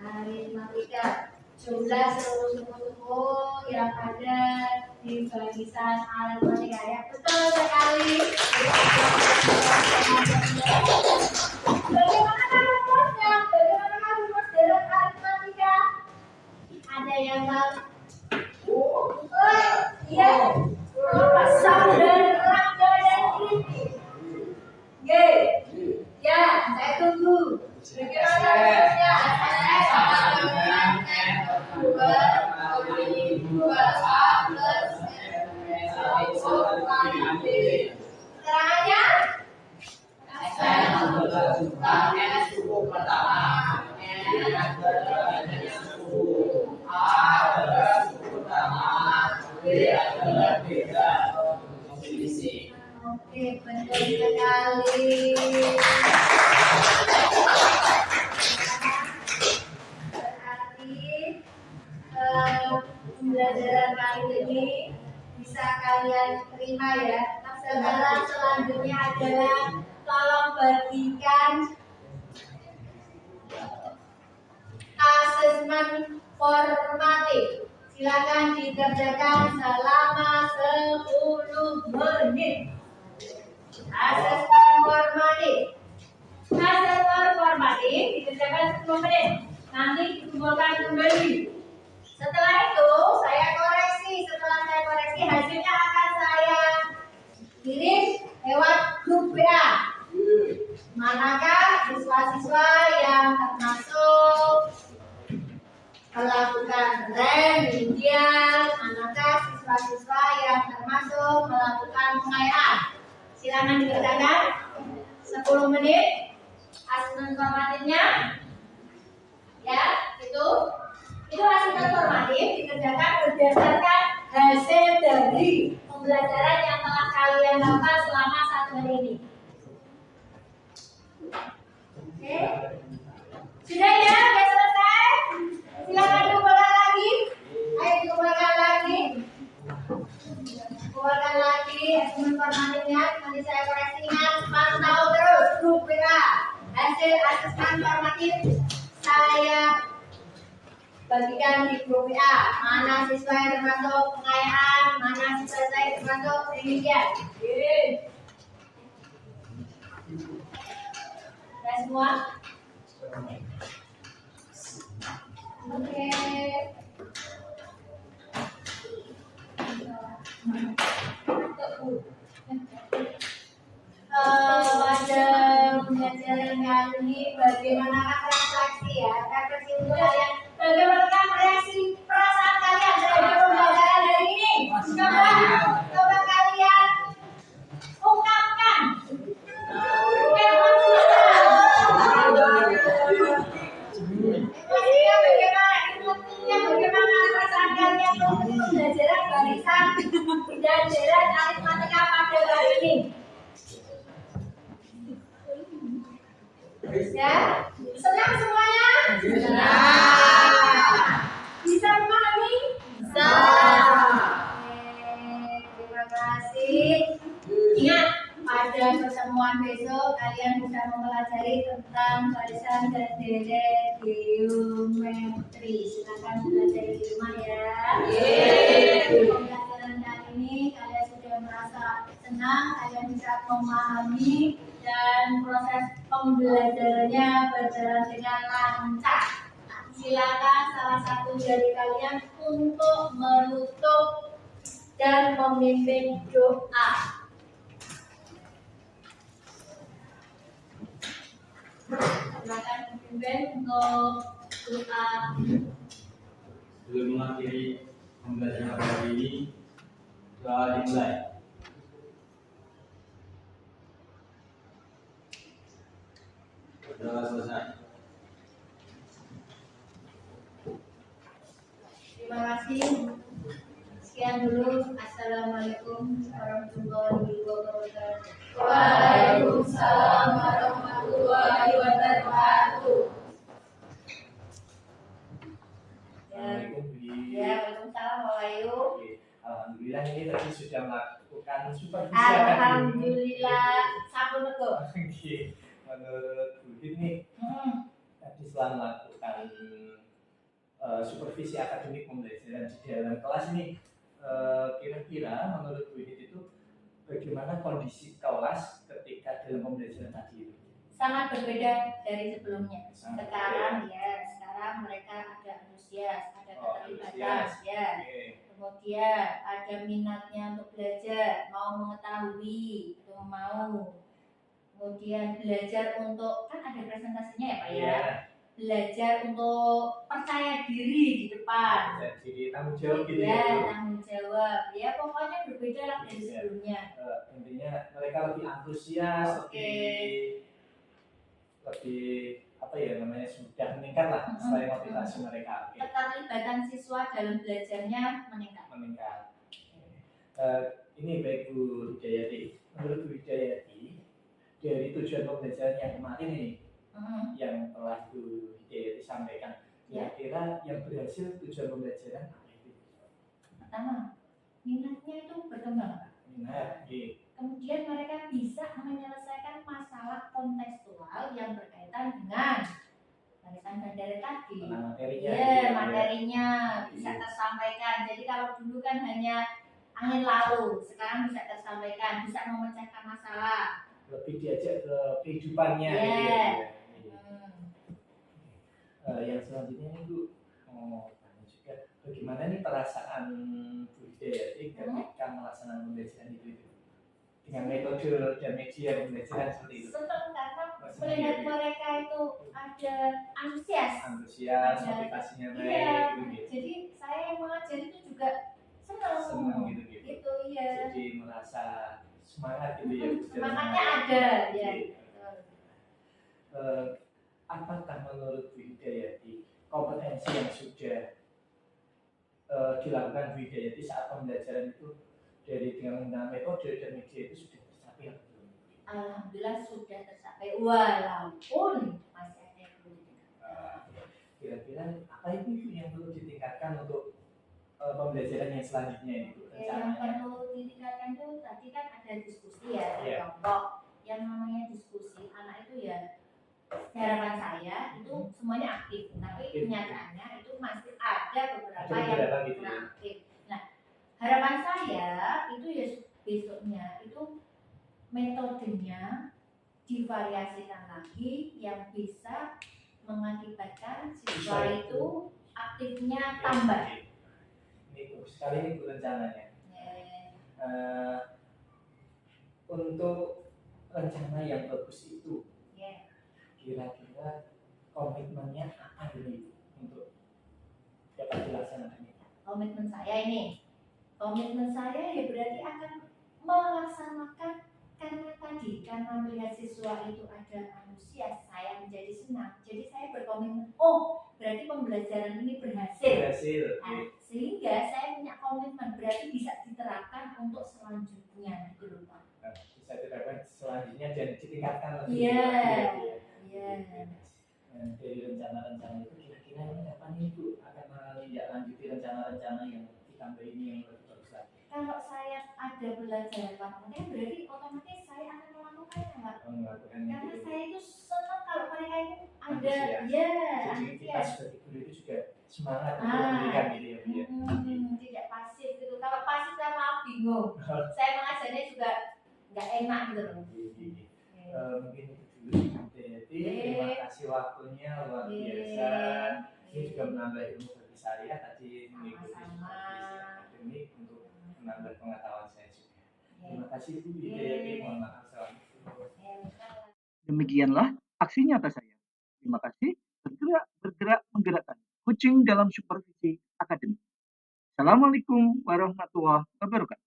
Aritmatika jumlah seluruh suku-suku yang ada di barisan aritmatika ya. Betul sekali. Bagaimana rumusnya? Bagaimana rumus dalam aritmatika? Ada yang tahu? Iya. Saudara dan ini. G. Ya, saya tunggu. Bagaimana rumusnya? Keterangannya? suku pertama, suku A adalah suku pertama, B adalah beda. Definisi. Oke, betul sekali. Berarti pembelajaran kali ini bisa kalian terima ya. Sekarang selanjutnya adalah tolong bagikan asesmen formatif. Silakan dikerjakan selama 10 menit. Asesmen formatif. Asesmen formatif dikerjakan 10 menit. Nanti dikumpulkan kembali. Setelah itu saya koreksi. Setelah saya koreksi hasilnya akan saya kirim lewat grup WA. Manakah siswa-siswa yang termasuk melakukan remedial, manakah siswa-siswa yang termasuk melakukan pengayaan. Silakan dikerjakan 10 menit asesmen formatifnya. Ya, itu asesmen formatif dikerjakan berdasarkan hasil dari pembelajaran yang telah kalian lakukan selama 1 hari ini. Oke, sudah ya, sudah selesai. Silakan dikumpulkan lagi. Ayo dikumpulkan lagi. Kumpulkan lagi asesmen formatifnya. Nanti saya koreksi. Ingat, pantau terus grup WA. Hasil asesmen formatif saya bagikan di grup WA. Mana siswa yang termasuk pengayaan, mana siswa saya termasuk remedial. Sudah semua? Oke. Pada pembelajaran kali ini bagaimana refleksi ya? Refleksi untuk kalian. Bagaimana reaksi perasaan kalian terhadap pembelajaran hari ini? Coba kalian ungkapkan. Bagaimana perasaan kalian untuk pembelajaran barisan dan jaran aritmatika pada hari ini? Ya, senang semuanya? Senang. Bisa memahami? Bisa. Terima kasih. Ingat, pada pertemuan besok kalian bisa mempelajari tentang barisan dan deret geometri. Silakan belajar di rumah ya. Pembelajaran kali ini kalian sudah merasa senang, kalian bisa memahami dan proses pembelajarannya berjalan dengan lancar. Silakan salah satu dari kalian untuk menutup dan memimpin doa. Silakan memimpin untuk doa. Sebelum mengakhiri pembelajaran hari ini, doa dimulai. Doa selesai. Terima kasih. Sekian dulu. Assalamualaikum warahmatullahi wabarakatuh. Waalaikumsalam warahmatullahi wabarakatuh. Ya, waalaikumsalam warahmatullahi. Alhamdulillah ini tadi sudah melakukan supervisi. Alhamdulillah, sampun betul. Menurut Bu ini tadi setelah melakukan supervisi supervisi akademik pembelajaran di dalam kelas ini. Kira-kira menurut Bu Hidit itu bagaimana kondisi kelas ketika dalam pembelajaran tadi itu? Sangat berbeda dari sebelumnya. Sangat Sekarang mereka ada antusias, ada keterlibatan, antusias. ya. Kemudian ada minatnya untuk belajar, mau mengetahui, itu mau. Kemudian belajar untuk, kan ada presentasinya ya Pak ya. Belajar untuk percaya diri di depan. Jadi tanggung jawab gitu ya. Bu. Tanggung jawab. Ya pokoknya berbeda lah dari sebelumnya. Intinya mereka lebih antusias, lebih apa ya namanya, sudah meningkat lah selain motivasi mereka. Keterlibatan siswa dalam belajarnya meningkat. Ini baik Bu Hidayati, menurut Bu Hidayati dari tujuan pembelajaran yang kemarin ini yang telah Bu Hidayati sampaikan, kira-kira yang berhasil tujuan pembelajaran apa itu? Pertama, minatnya itu berkembang Pak. Minat, Kemudian mereka bisa menyelesaikan masalah kontekstual yang berkaitan dengan barisan bandara tadi. Materinya bisa tersampaikan. Jadi kalau dulu kan hanya angin lalu, sekarang bisa tersampaikan, bisa memecahkan masalah. Lebih diajak ke kehidupannya. Yang selanjutnya ini Bu, tanya juga bagaimana nih perasaan Bu Hidayati ketika melaksanakan pembelajaran itu dengan metode dan media pembelajaran seperti itu? Senang karena melihat mereka itu ada antusias, motivasinya baik. Iya, jadi saya yang mengajar itu juga senang gitu. Jadi merasa semangat gitu ya. Semangatnya ada ya. Apakah menurut Bu Hidayati kompetensi yang sudah dilakukan Bu Hidayati saat pembelajaran itu dari dengan menggunakan metode dan media itu sudah tercapai atau belum? Alhamdulillah sudah tercapai, walaupun masih ada yang belum ditingkatkan. Kira-kira apa itu yang perlu ditingkatkan untuk pembelajaran yang selanjutnya itu? Yang perlu ditingkatkan itu tadi kan ada diskusi ya, kelompok. Yang namanya diskusi anak itu ya, harapan saya itu semuanya aktif, tapi kenyataannya itu masih ada beberapa yang kurang aktif. Nah, harapan saya itu ya besoknya itu metodenya divariasikan lagi yang bisa mengakibatkan siswa itu aktifnya tambah. Ini bagus sekali ini Bu rencananya. Untuk rencana yang bagus itu, kira-kira komitmennya apa ini untuk dapat dilaksanakan? Komitmen saya ya berarti akan melaksanakan karena melihat siswa itu ada antusias, saya menjadi senang. Jadi saya berkomitmen, berarti pembelajaran ini berhasil. Sehingga saya punya komitmen, berarti bisa diterapkan untuk selanjutnya gitu loh Pak. Bisa diterapkan selanjutnya dan ditingkatkan lebih. Iya. Dari rencana-rencana itu kira-kira ini kapan Bu akan menindaklanjuti rencana-rencana yang ditambah ini yang lebih bagus lagi? Kalau saya ada belajar matematika berarti otomatis saya akan melakukannya Pak. Karena saya itu senang kalau mereka itu ada jadi kita sebagai guru itu juga semangat untuk memberikan gitu ya Bu ya. Tidak pasif gitu. Kalau pasif saya malah bingung. Saya mengajarnya juga nggak enak gitu loh. Mungkin itu dulu jadi terima kasih waktunya luar biasa. Ini juga menambah ilmu bagi saya tadi mengikuti akademik untuk menambah pengetahuan saya juga. Terima kasih Bu Hidayati, mohon maaf. Demikianlah aksi nyata saya. Terima kasih. Bergerak menggerakkan. Coaching dalam supervisi akademik. Assalamualaikum warahmatullahi wabarakatuh.